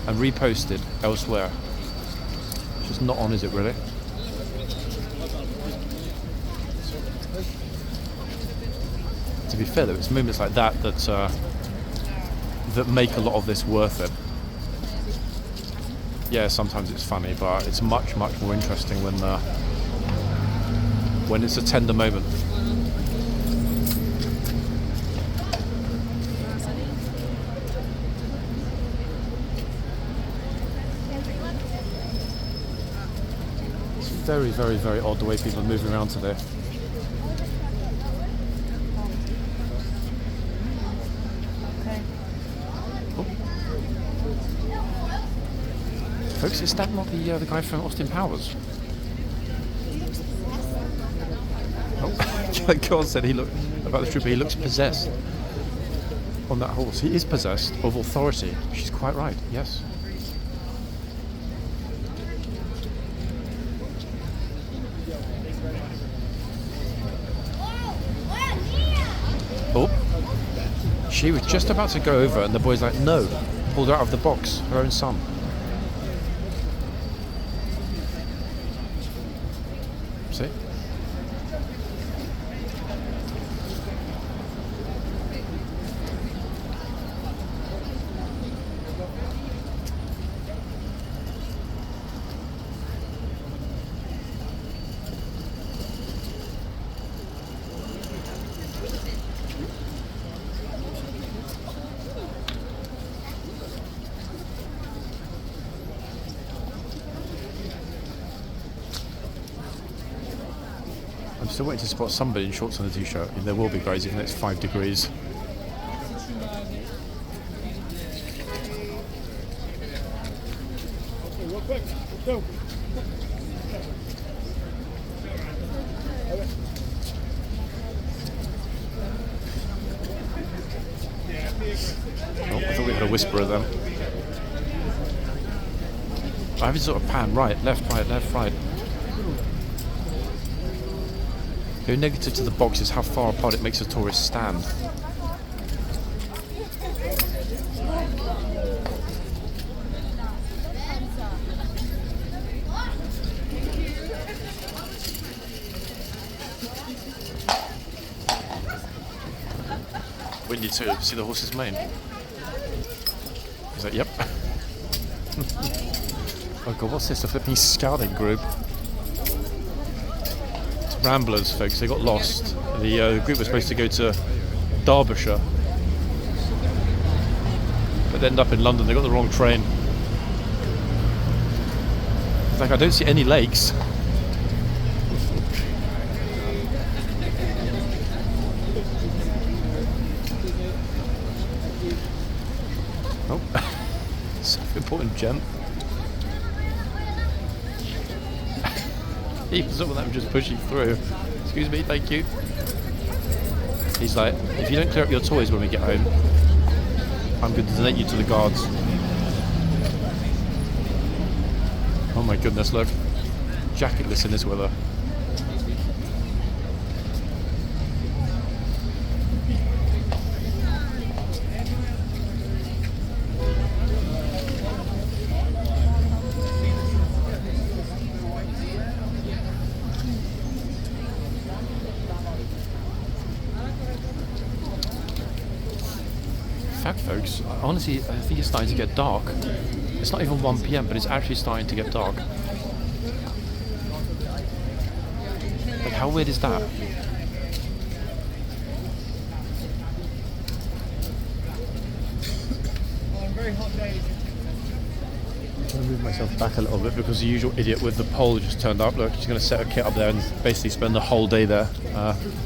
and reposted elsewhere? It's just not on, is it really? To be fair though, it's moments like that that make a lot of this worth it. Yeah, sometimes it's funny, but it's much more interesting when it's a tender moment. It's very odd the way people are moving around today. Folks, is that not the guy from Austin Powers? Oh, God said about the trooper, he looks possessed on that horse. He is possessed of authority. She's quite right, yes. Oh, she was just about to go over and the boy's like, no, pulled her out of the box, her own son. See? I'm still waiting to spot somebody in shorts and a t-shirt. There will be, guys, even though it's 5 degrees. Oh, I thought we had a whisperer then. I have to sort of pan right, left, right. The negative to the box is how far apart it makes a tourist stand. Windy too. See the horse's mane? He's like, yep. Oh god, what's this? A flipping scouting group. It's ramblers, folks. They got lost. The group was supposed to go to Derbyshire, but they ended up in London. They got the wrong train. It's like, I don't see any lakes. Oh, self-important gent. Even some of them just pushing through. Excuse me, thank you. He's like, if you don't clear up your toys when we get home, I'm going to donate you to the guards. Oh my goodness, look. Jacketless in this weather. Folks, honestly, I think it's starting to get dark. It's not even 1 PM, but it's actually starting to get dark. Like, how weird is that? On very hot days. I'm going to move myself back a little bit because the usual idiot with the pole just turned up. Look, he's going to set a kit up there and basically spend the whole day there,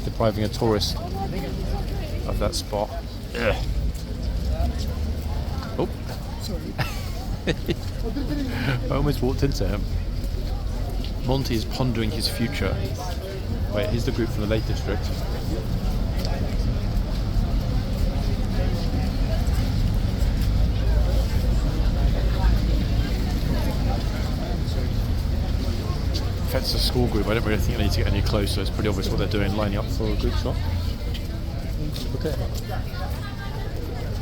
depriving a tourist of that spot. Ugh. Oh. Sorry. I almost walked into him. Monty is pondering his future. Wait, here's the group from the Lake District. In fact, it's a school group. I don't really think I need to get any closer. It's pretty obvious what they're doing, lining up for a group shot. Okay.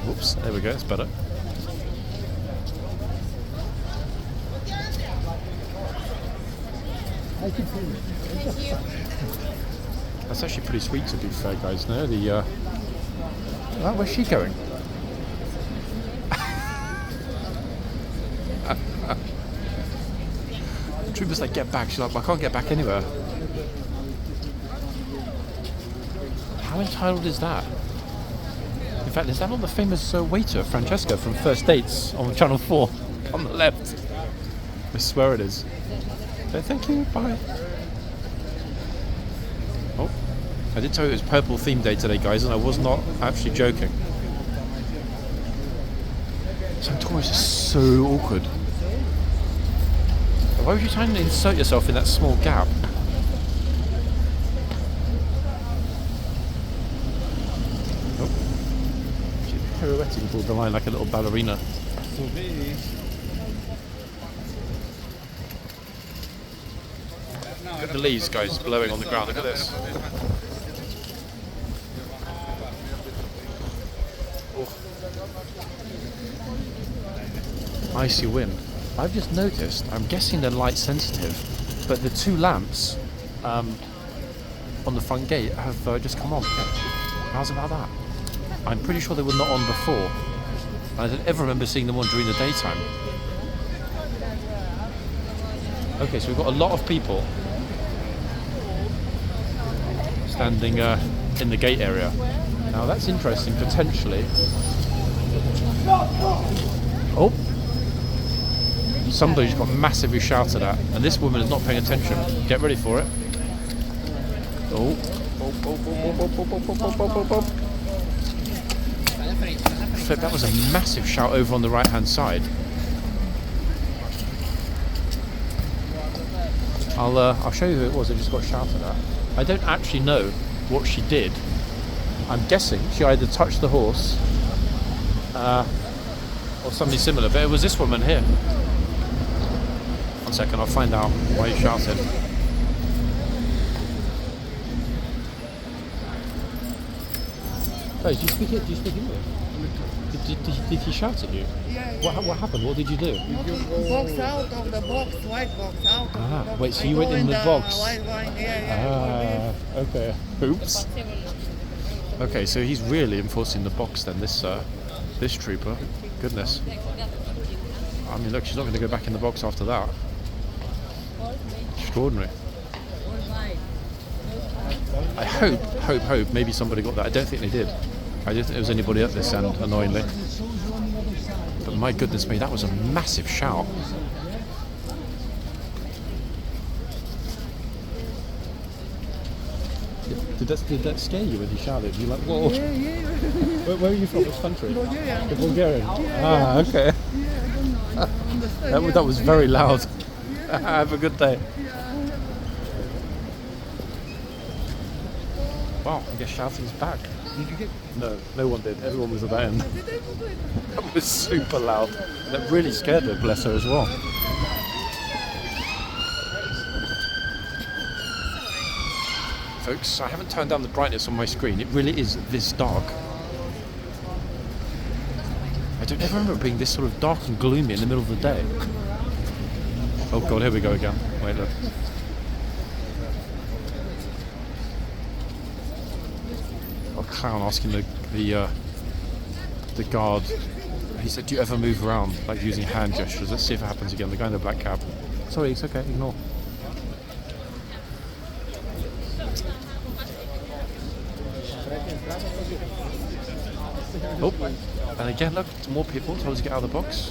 Whoops, there we go, it's better. That's actually pretty sweet, to be fair, guys. No, the oh, where's she going? The trooper's like, get back. She's like, well, I can't get back anywhere. How entitled is that? In fact, is that not the famous waiter, Francesca, from First Dates on Channel 4? On the left. I swear it is. So thank you, bye. Oh, I did tell you it was Purple Theme Day today, guys, and I was not actually joking. Some tourists are so awkward. Why would you try and insert yourself in that small gap? Oh. She's pirouetting toward the line like a little ballerina. Look at the leaves, guys, blowing on the ground. Look at this. Oh. Icy wind. I've just noticed, I'm guessing they're light sensitive, but the 2 lamps on the front gate have just come on. How's about that? I'm pretty sure they were not on before. I don't ever remember seeing them on during the daytime. Okay, so we've got a lot of people standing in the gate area. Now that's interesting, potentially. Oh! Somebody just got massively shouted at, and this woman is not paying attention. Get ready for it. Oh. Flip, that was a massive shout over on the right hand side. I'll show you who it was that just got shouted at. I don't actually know what she did. I'm guessing she either touched the horse or something similar, but it was this woman here. 1 second, I'll find out why he shouted. Oh, do you speak English? Did he shout at you? Yeah. What happened? What did you do? Box out of the box, white box out. Ah, wait, so you went in the box? White wine, yeah. Okay. Oops. Okay, so he's really enforcing the box then, this trooper. Goodness. I mean, look, she's not going to go back in the box after that. Extraordinary. I hope maybe somebody got that. I don't think they did. I don't think there was anybody at this end, annoyingly. But my goodness me, that was a massive shout. Did that scare you when he shouted? You like, whoa? Yeah. Where are you from? Which country? Bulgaria. The Bulgarian. Yeah. Ah, okay. Yeah, I don't know. Understand. That was very loud. Have a good day. Wow, I guess shouting's back. Did you get? No one did. Everyone was at that end. That was super loud. That really scared her, bless her as well. Folks, I haven't turned down the brightness on my screen. It really is this dark. I don't ever remember it being this sort of dark and gloomy in the middle of the day. Oh god, here we go again. Wait, look. A clown asking the guard. He said, "Do you ever move around, like using hand gestures?" Let's see if it happens again. The guy in the black cap. Sorry, it's okay. Ignore. Oh, and again, look, more people told to get out of the box.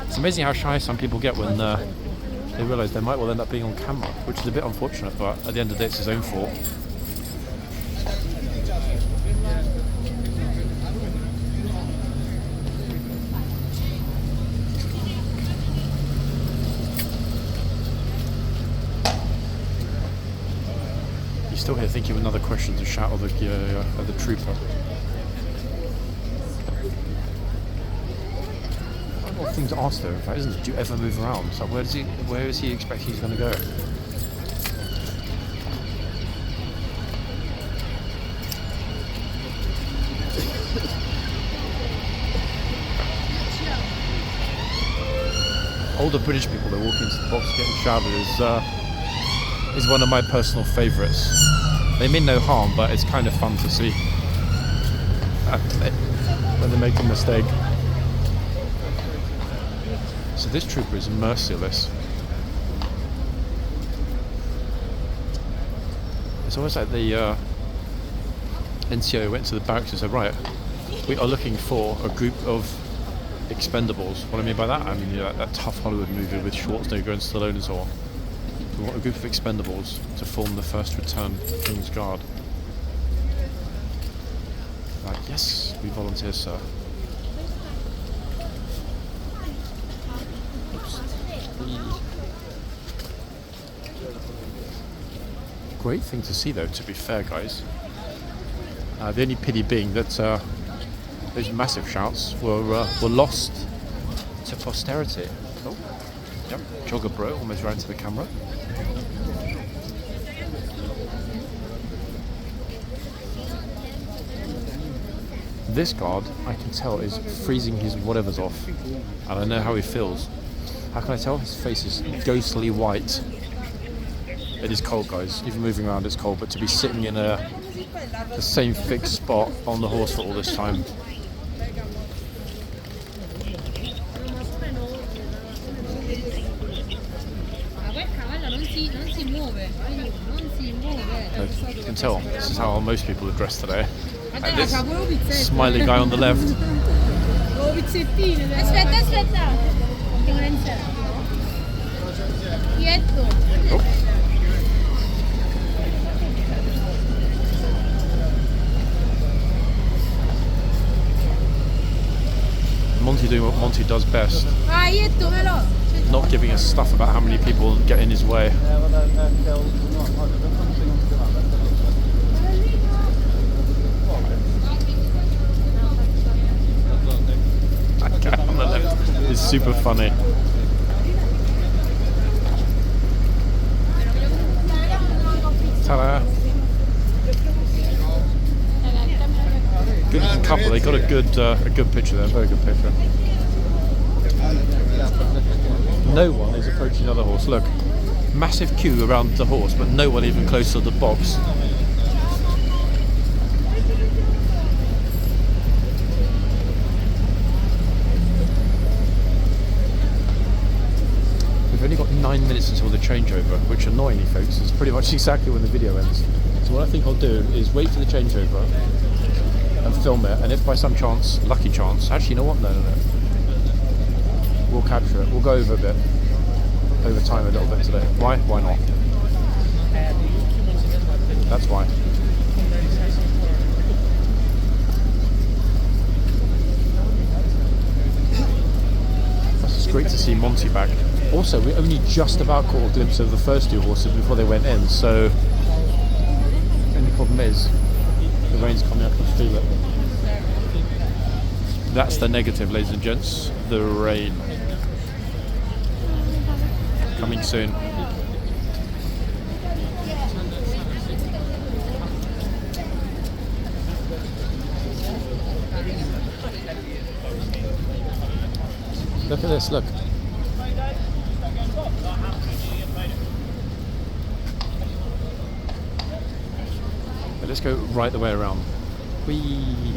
It's amazing how shy some people get when they realise they might well end up being on camera, which is a bit unfortunate, but at the end of the day, it's his own fault. He's still here thinking of another question to shout at the trooper. One thing to ask though, in fact, isn't it? Do you ever move around? So where is he expecting he's going to go? Older British people that walk into the box getting shouted is one of my personal favourites. They mean no harm, but it's kind of fun to see when they make a mistake. So this trooper is merciless. It's almost like the NCO went to the barracks and said, right, we are looking for a group of expendables. What I mean by that, I mean that tough Hollywood movie with Schwarzenegger and Stallone and so on. We want a group of expendables to form the first return Kingsguard. Like, yes, we volunteer, sir. Great thing to see though, to be fair guys. The only pity being that those massive shouts were lost to posterity. Oh, yep, jogger bro almost ran to the camera. This guard, I can tell, is freezing his whatever's off, and I know how he feels. How can I tell? His face is ghostly white. It is cold, guys. Even moving around, it's cold. But to be sitting in the same fixed spot on the horse for all this time. You can tell, this is how most people are dressed today. And this smiley guy on the left. Aspetta. Oh, Monty does best, Ahí, túmelo. not giving us stuff about how many people get in his way. That guy on the left is super funny. Ta-da! Good looking couple. They got a good picture there. Very good picture. No one is approaching the other horse. Look, massive queue around the horse, but no one even close to the box. We've only got 9 minutes until the changeover, which annoyingly, folks, is pretty much exactly when the video ends. So what I think I'll do is wait for the changeover and film it, and if by some chance, lucky chance, actually, you know what? No. We'll capture it. We'll go over a bit, over time a little bit today. Why? Why not? That's why. It's great to see Monty back. Also, we only just about caught a glimpse of the first two horses before they went in, so the only problem is the rain's coming up, I can feel it. That's the negative, ladies and gents, the rain. Coming soon. Look at this, look. But let's go right the way around. Whee!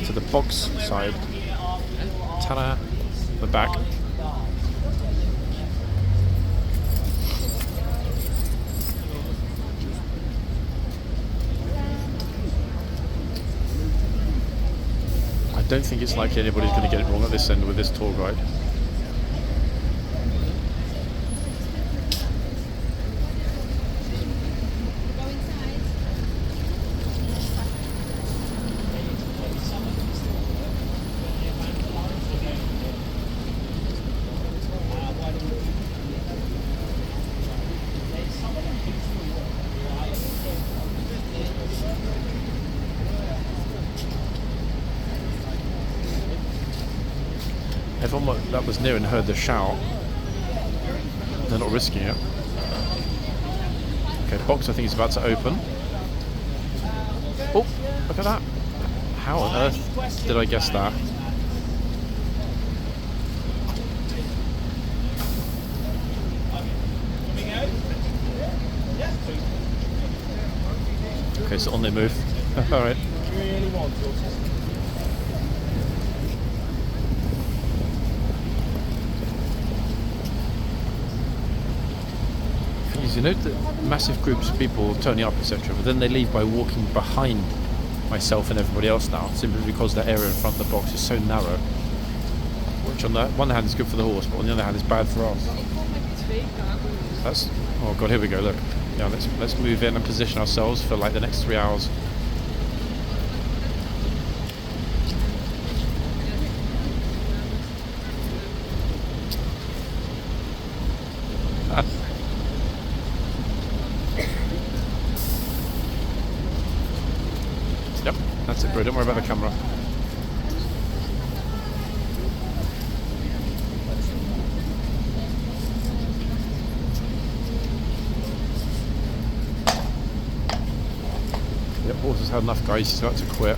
To the box side. Ta-da! The back. I don't think it's likely anybody's going to get it wrong at this end with this tour guide. Everyone that was near and heard the shout, they're not risking it. Okay, the box I think is about to open. Oh, look at that. How on earth did I guess that? Okay, so on they move. Alright. You note that massive groups of people turning up, etc., but then they leave by walking behind myself and everybody else now, simply because the area in front of the box is so narrow. Which on the one hand is good for the horse, but on the other hand is bad for us. That's, oh god, here we go, look. Yeah, let's move in and position ourselves for like the next 3 hours. Yep, that's it, bro. Don't worry about the camera. Yep, horse has had enough, guys. He's about to quit.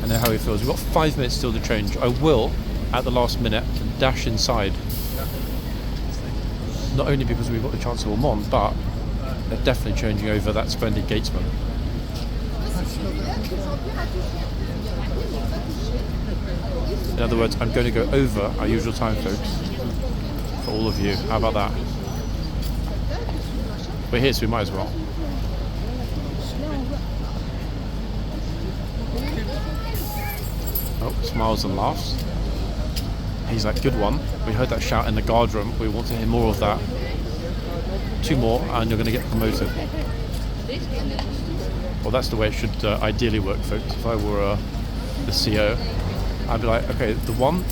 I know how he feels. We've got 5 minutes still to change. I will, at the last minute, dash inside. Not only because we've got the chance of Le Mans, but they're definitely changing over that splendid gatesman. In other words, I'm going to go over our usual time, folks, for all of you. How about that? We're here, so we might as well. Oh, smiles and laughs. He's like, good one. We heard that shout in the guard room. We want to hear more of that. 2 more, and you're going to get promoted. Well, that's the way it should ideally work, folks. If I were the CO, I'd be like, okay, the one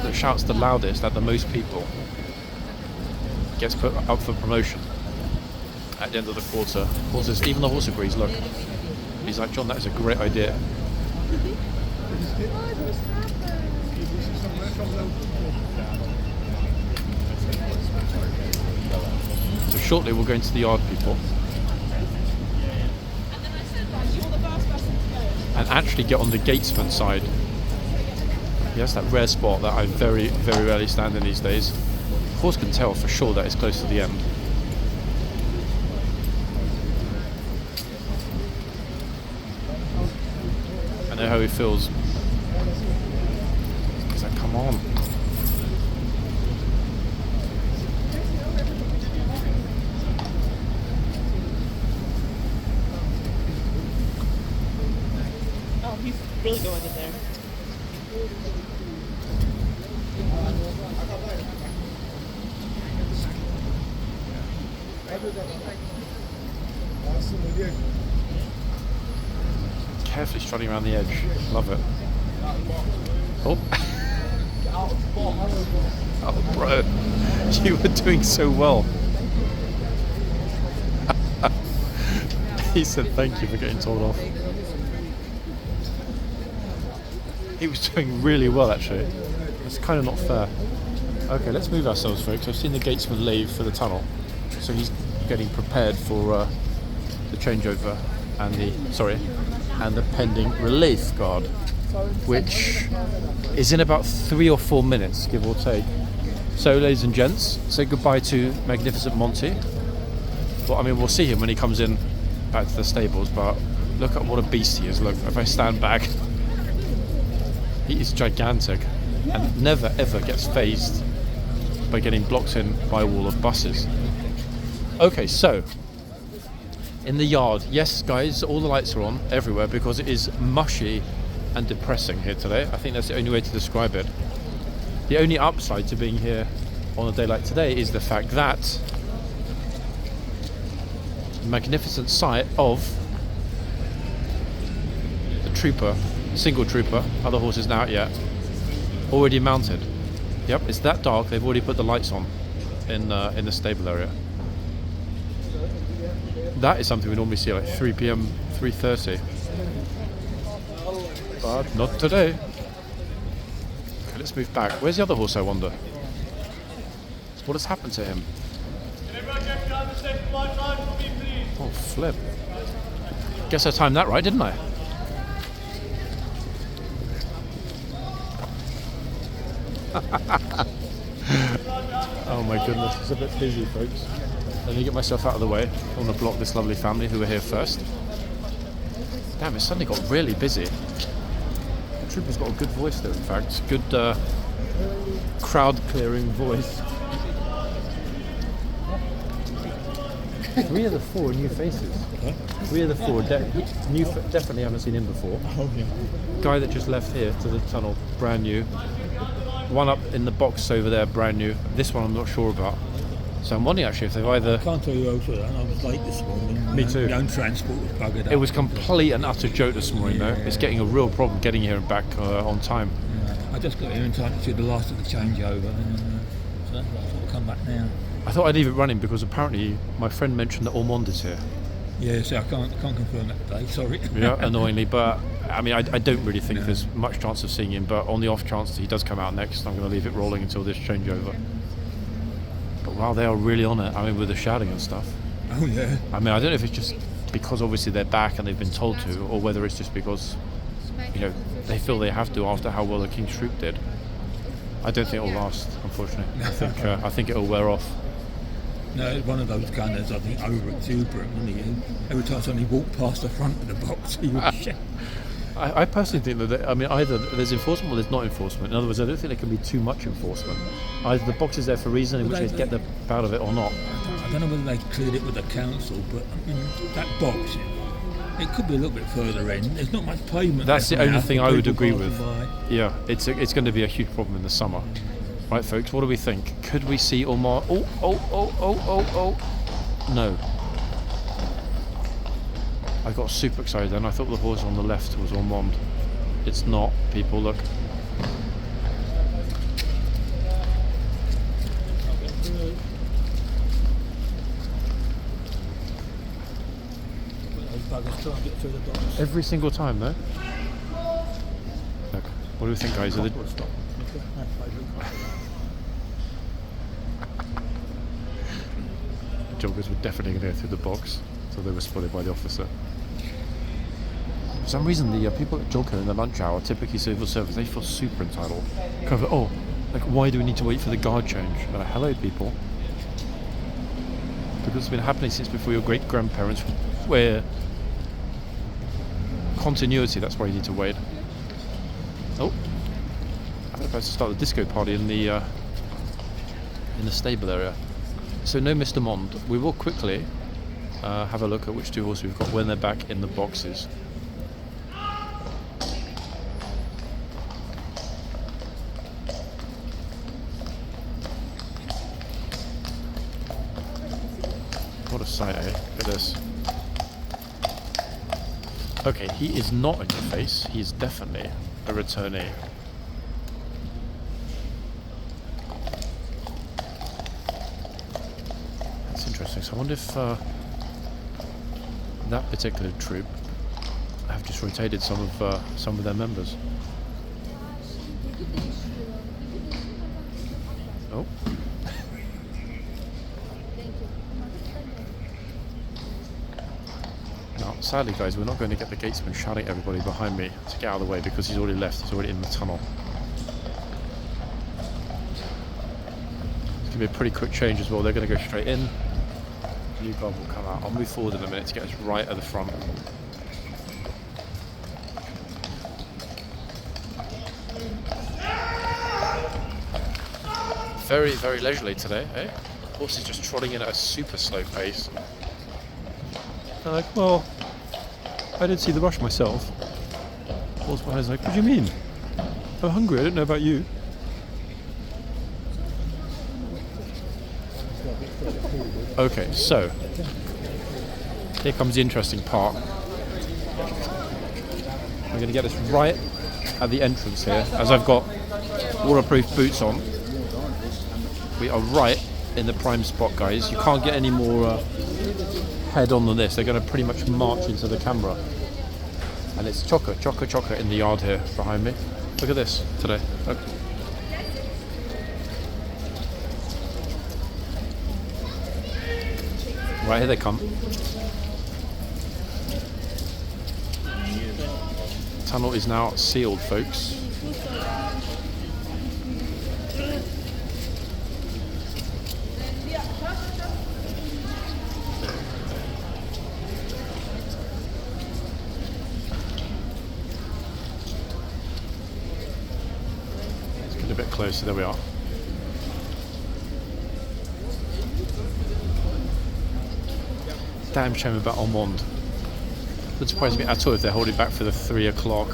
that shouts the loudest at the most people gets put up for promotion at the end of the quarter. Horses, even the horse agrees, look. He's like, John, that is a great idea. So shortly we'll go into the yard, people, and actually get on the gatesman side. Yes, that rare spot that I very, very rarely stand in these days. Of course, can tell for sure that it's close to the end. I know how he feels. He's like, come on. Oh, he's really going in there. Carefully strutting around the edge. Love it. Oh. Oh, bro. You were doing so well. He said thank you for getting told off. He was doing really well, actually. It's kind of not fair. Okay, let's move ourselves, folks. I've seen the gatesman leave for the tunnel. So he's getting prepared for the changeover and the pending relief guard, which is in about 3 or 4 minutes, give or take. So, ladies and gents, say goodbye to Magnificent Monty. Well, I mean, we'll see him when he comes in back to the stables, but look at what a beast he is. Look, if I stand back, he is gigantic and never ever gets phased by getting blocked in by a wall of buses. Okay, so in the yard, yes guys, all the lights are on everywhere because it is mushy and depressing here today. I think that's the only way to describe it. The only upside to being here on a day like today is the fact that the magnificent sight of the trooper, single trooper, other horses not out yet, already mounted. Yep, it's that dark, they've already put the lights on in the stable area. That is something we normally see like 3 p.m, 3:30. But not today. Okay, let's move back. Where's the other horse, I wonder? What has happened to him? Oh, flip. Guess I timed that right, didn't I? Oh my goodness, it's a bit busy, folks. Let me get myself out of the way. I want to block this lovely family who are here first. Damn, it suddenly got really busy. The trooper's got a good voice though, in fact. Good crowd clearing voice. 3 of the 4 are new faces. Huh? 3 of the 4 definitely haven't seen him before. Oh, yeah. Guy that just left here to the tunnel, brand new. One up in the box over there, brand new. This one I'm not sure about. So I'm wondering actually if they've either... I can't tell you else of that. I was late this morning. Me too. My own transport was buggered up. It was complete and utter joke this morning though. It's getting a real problem getting here and back on time. I just got here in time to see the last of the changeover. And, so that's why I thought I'd come back now. I thought I'd leave it running because apparently my friend mentioned that Ormond is here. Yeah, so I can't confirm that today, sorry. Yeah, annoyingly, but I mean I don't really think there's much chance of seeing him, but on the off chance that he does come out next, I'm going to leave it rolling until this changeover. But wow, they are really on it, I mean with the shouting and stuff. Oh yeah. I mean I don't know if it's just because obviously they're back and they've been told to, or whether it's just because, you know, they feel they have to after how well the King's Troop did. I don't think it'll last, unfortunately. I think it'll wear off. No, it's one of those gunners, I think, over exuberant, wasn't he? Every time somebody walked past the front of the box, he would shout. I personally think that, I mean, either there's enforcement or there's not enforcement. In other words, I don't think there can be too much enforcement. Either the box is there for a reason, in which case get the out of it, or not. I don't know whether they cleared it with the council, but I mean, that box, it could be a little bit further in. There's not much pavement. That's the only thing I would agree with. By. Yeah, it's going to be a huge problem in the summer. Right, folks, what do we think? Could we see Omar? Oh. No. I got super excited then. I thought the horse on the left was Ormond. It's not, people, look. Every single time, though. Look, what do we think, guys? Are the joggers were definitely going to go through the box, so they were spotted by the officer. For some reason, the people at jog here in the lunch hour, typically civil service, they feel super entitled. Kind of, oh, like, why do we need to wait for the guard change? And like, hello, people. Because it's been happening since before your great-grandparents, where continuity, that's why you need to wait. Oh, I'm about to start the disco party in the stable area. So no Mr. Mond. We will quickly have a look at which two horses we've got when they're back in the boxes. What a sight, eh? Look at this. Okay, he is not in your face. He is definitely a returnee. That's interesting. So I wonder if that particular troop have just rotated some of their members. Oh. Now, sadly, guys, we're not going to get the gatesman shouting at everybody behind me to get out of the way because he's already left. He's already in the tunnel. It's going to be a pretty quick change as well. They're going to go straight in. The new guard will come out. I'll move forward in a minute to get us right at the front. Very, very leisurely today, eh? Horse is just trotting in at a super slow pace. They're like, well, I didn't see the rush myself. Horse behind is like, what do you mean? I'm hungry, I don't know about you. Okay, so here comes the interesting part. We're going to get this right at the entrance here, as I've got waterproof boots on. We are right in the prime spot, guys. You can't get any more head on than this. They're going to pretty much march into the camera. And it's chocker, chocker, chocker in the yard here behind me. Look at this today. Look. Right, here they come. Tunnel is now sealed, folks. Let's get a bit closer, there we are. Damn shame about Ormond. Doesn't surprise me at all if they're holding back for the 3 o'clock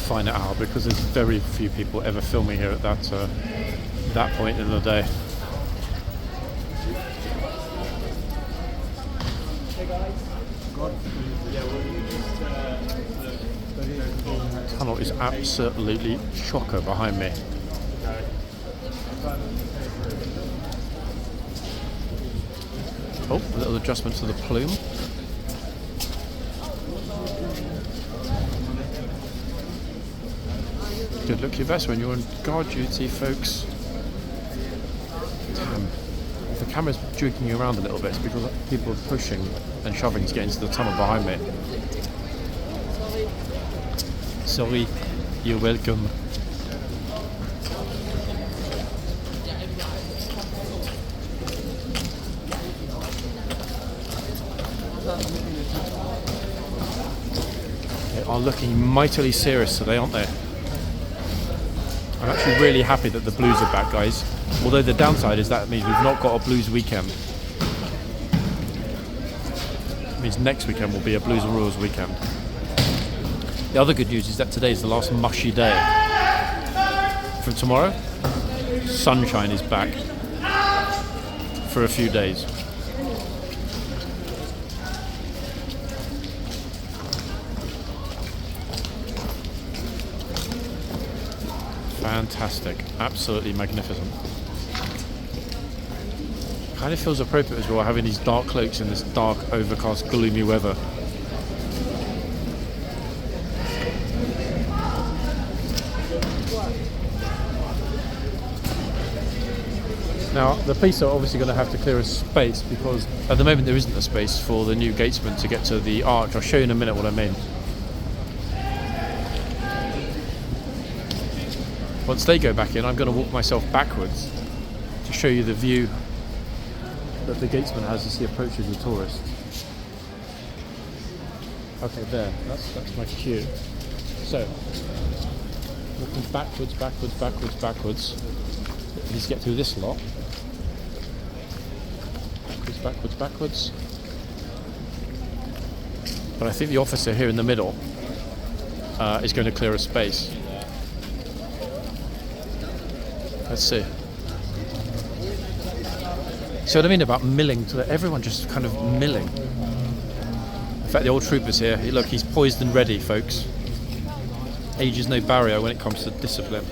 final hour, because there's very few people ever filming here at that point in the day. Tunnel is absolutely chocker behind me. Oh, a little adjustment to the plume. Good, look your best when you're on guard duty, folks. Damn. If the camera's jerking you around a little bit, it's because people are pushing and shoving to get into the tunnel behind me. Sorry, you're welcome. They are looking mightily serious today, aren't they? I'm actually really happy that the Blues are back, guys. Although the downside is that means we've not got a Blues weekend. It means next weekend will be a Blues and Royals weekend. The other good news is that today is the last mushy day. From tomorrow, sunshine is back for a few days. fantastic, absolutely magnificent. Kind of feels appropriate as well, having these dark cloaks in this dark, overcast, gloomy weather. Now, the police are obviously going to have to clear a space because at the moment there isn't a space for the new gatesman to get to the arch. I'll show you in a minute what I mean. Once they go back in, I'm going to walk myself backwards to show you the view that the gatesman has as he approaches the tourist. Okay, there. That's my cue. So, walking backwards, backwards, backwards, backwards. Let's get through this lot. Backwards, backwards, backwards. But I think the officer here in the middle is going to clear a space. Let's see. See what I mean about milling? Everyone just kind of milling. In fact, the old trooper's here. Look, he's poised and ready, folks. Age is no barrier when it comes to discipline.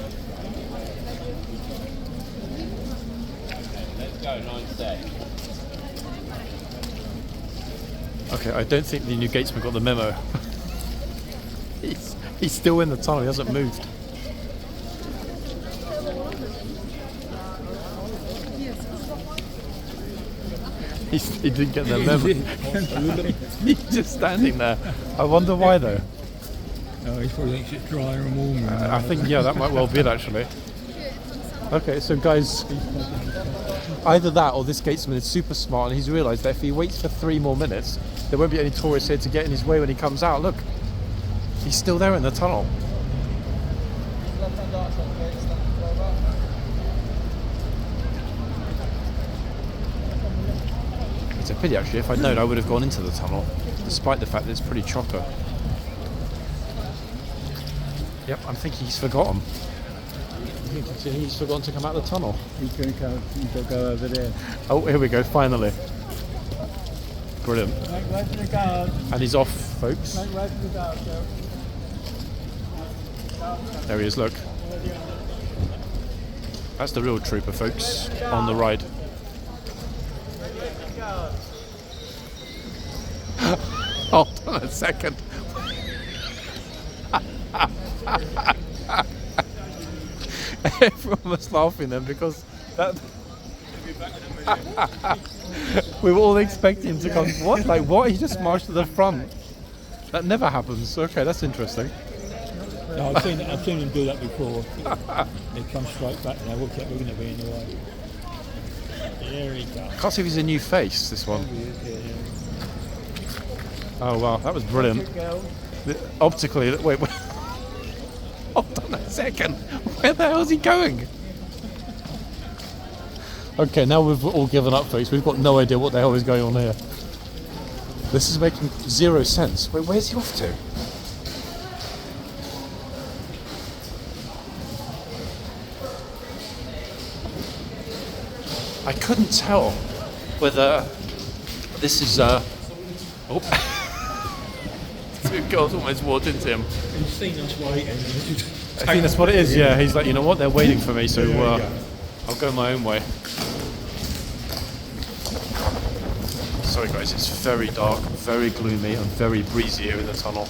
Okay, I don't think the new gatesman got the memo. He's still in the tunnel, he hasn't moved. He didn't get the memo. He's just standing there. I wonder why though. No, he probably thinks it's drier and warmer. I think, yeah, that might well be it actually. Okay, so guys, either that or this gatesman is super smart and he's realised that if he waits for 3 more minutes, there won't be any tourists here to get in his way when he comes out. Look, he's still there in the tunnel. It's a pity actually, if I'd known I would have gone into the tunnel, despite the fact that it's pretty chocker. Yep, I'm thinking he's forgotten. He's forgotten to come out of the tunnel. He's going to go over there. Oh, here we go, finally. Brilliant. And he's off, folks. There he is, look. That's the real trooper, folks, on the ride. Hold on a second. Everyone was laughing then because that we were all expecting him to come. What? Like what? He just marched to the front. That never happens. Okay, that's interesting. No, I've seen him do that before. He comes straight back now. We're going to be in the way. There he goes. Can't see if he's a new face. This one. Oh wow, that was brilliant. Optically, wait. Hold on a second. Where the hell is he going? Okay, now we've all given up, folks. We've got no idea what the hell is going on here. This is making 0 sense. Wait, where's he off to? I couldn't tell whether this is oh. Two girls almost walked into him. He's seen us waiting. I think that's what it is, yeah. He's like, you know what, they're waiting for me, so I'll go my own way. Sorry guys, it's very dark, very gloomy and very breezy here in the tunnel.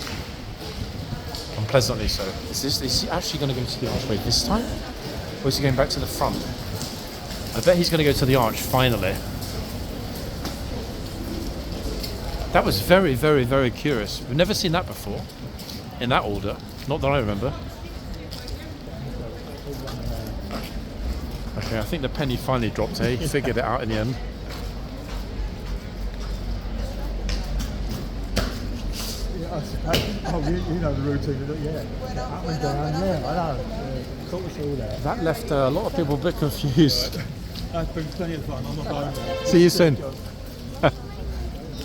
Unpleasantly so. Is he actually going to go to the archway this time? Or is he going back to the front? I bet he's going to go to the arch finally. That was very, very, very curious. We've never seen that before, in that order. Not that I remember. Okay, I think the penny finally dropped, eh? He figured it out in the end. You know the routine, yeah. Up and down, yeah, I know. Sort of all that. That left a lot of people a bit confused. That's been plenty of fun. I'm not going there. See you soon.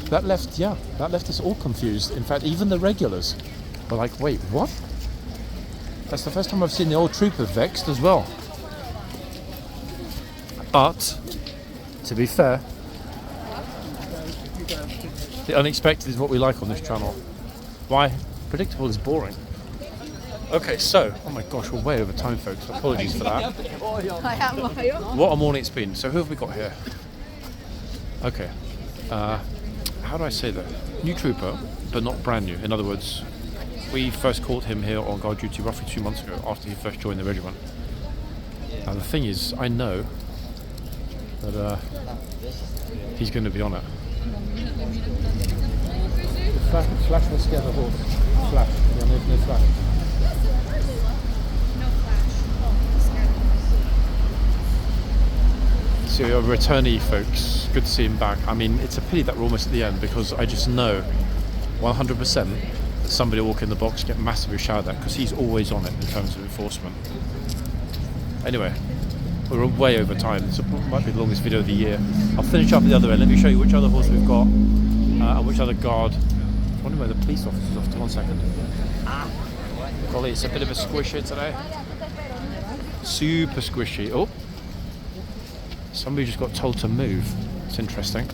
That left us all confused. In fact, even the regulars were like, wait, what? That's the first time I've seen the old trooper vexed as well. But, to be fair, the unexpected is what we like on this channel. Why? Predictable is boring. Okay, so, oh my gosh, we're way over time, folks. Apologies for that. What a morning it's been. So who have we got here? Okay. How do I say that? New trooper, but not brand new. In other words, we first caught him here on guard duty roughly 2 months ago after he first joined the regiment. Now the thing is, I know that he's going to be on it. Flash will scare the horse. Flash. Yeah, no flash. So your returnee, folks, good to see him back. I mean, it's a pity that we're almost at the end because I just know 100% that somebody will walk in the box, get massively shouted at because he's always on it in terms of enforcement. Anyway, we're way over time. This might be the longest video of the year. I'll finish up at the other end. Let me show you which other horse we've got and which other guard. I wonder where the police officer's off to. 1 second. Golly, it's a bit of a squish here today. Super squishy. Oh, somebody just got told to move. It's interesting.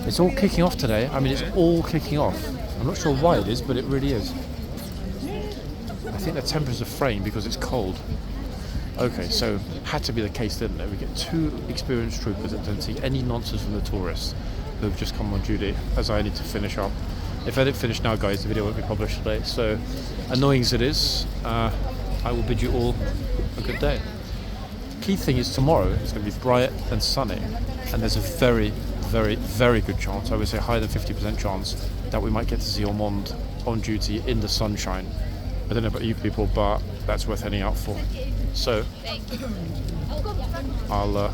It's all kicking off today. I mean, it's all kicking off. I'm not sure why it is, but it really is. I think the temperatures are fraying because it's cold. Okay, so had to be the case, didn't it? We get 2 experienced troopers that don't see any nonsense from the tourists who have just come on duty as I need to finish up. If I don't finish now, guys, the video won't be published today. So, annoying as it is, I will bid you all a good day. Key thing is tomorrow it's going to be bright and sunny, and there's a very, very, very good chance, I would say higher than 50% chance, that we might get to see Ormond on duty in the sunshine. I don't know about you people, but that's worth heading out for. So, I'll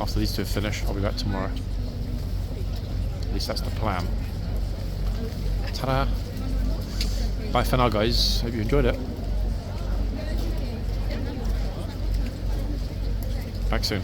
after these 2 finish, I'll be back tomorrow. At least that's the plan. Ta-da! Bye for now, guys. Hope you enjoyed it. Back soon.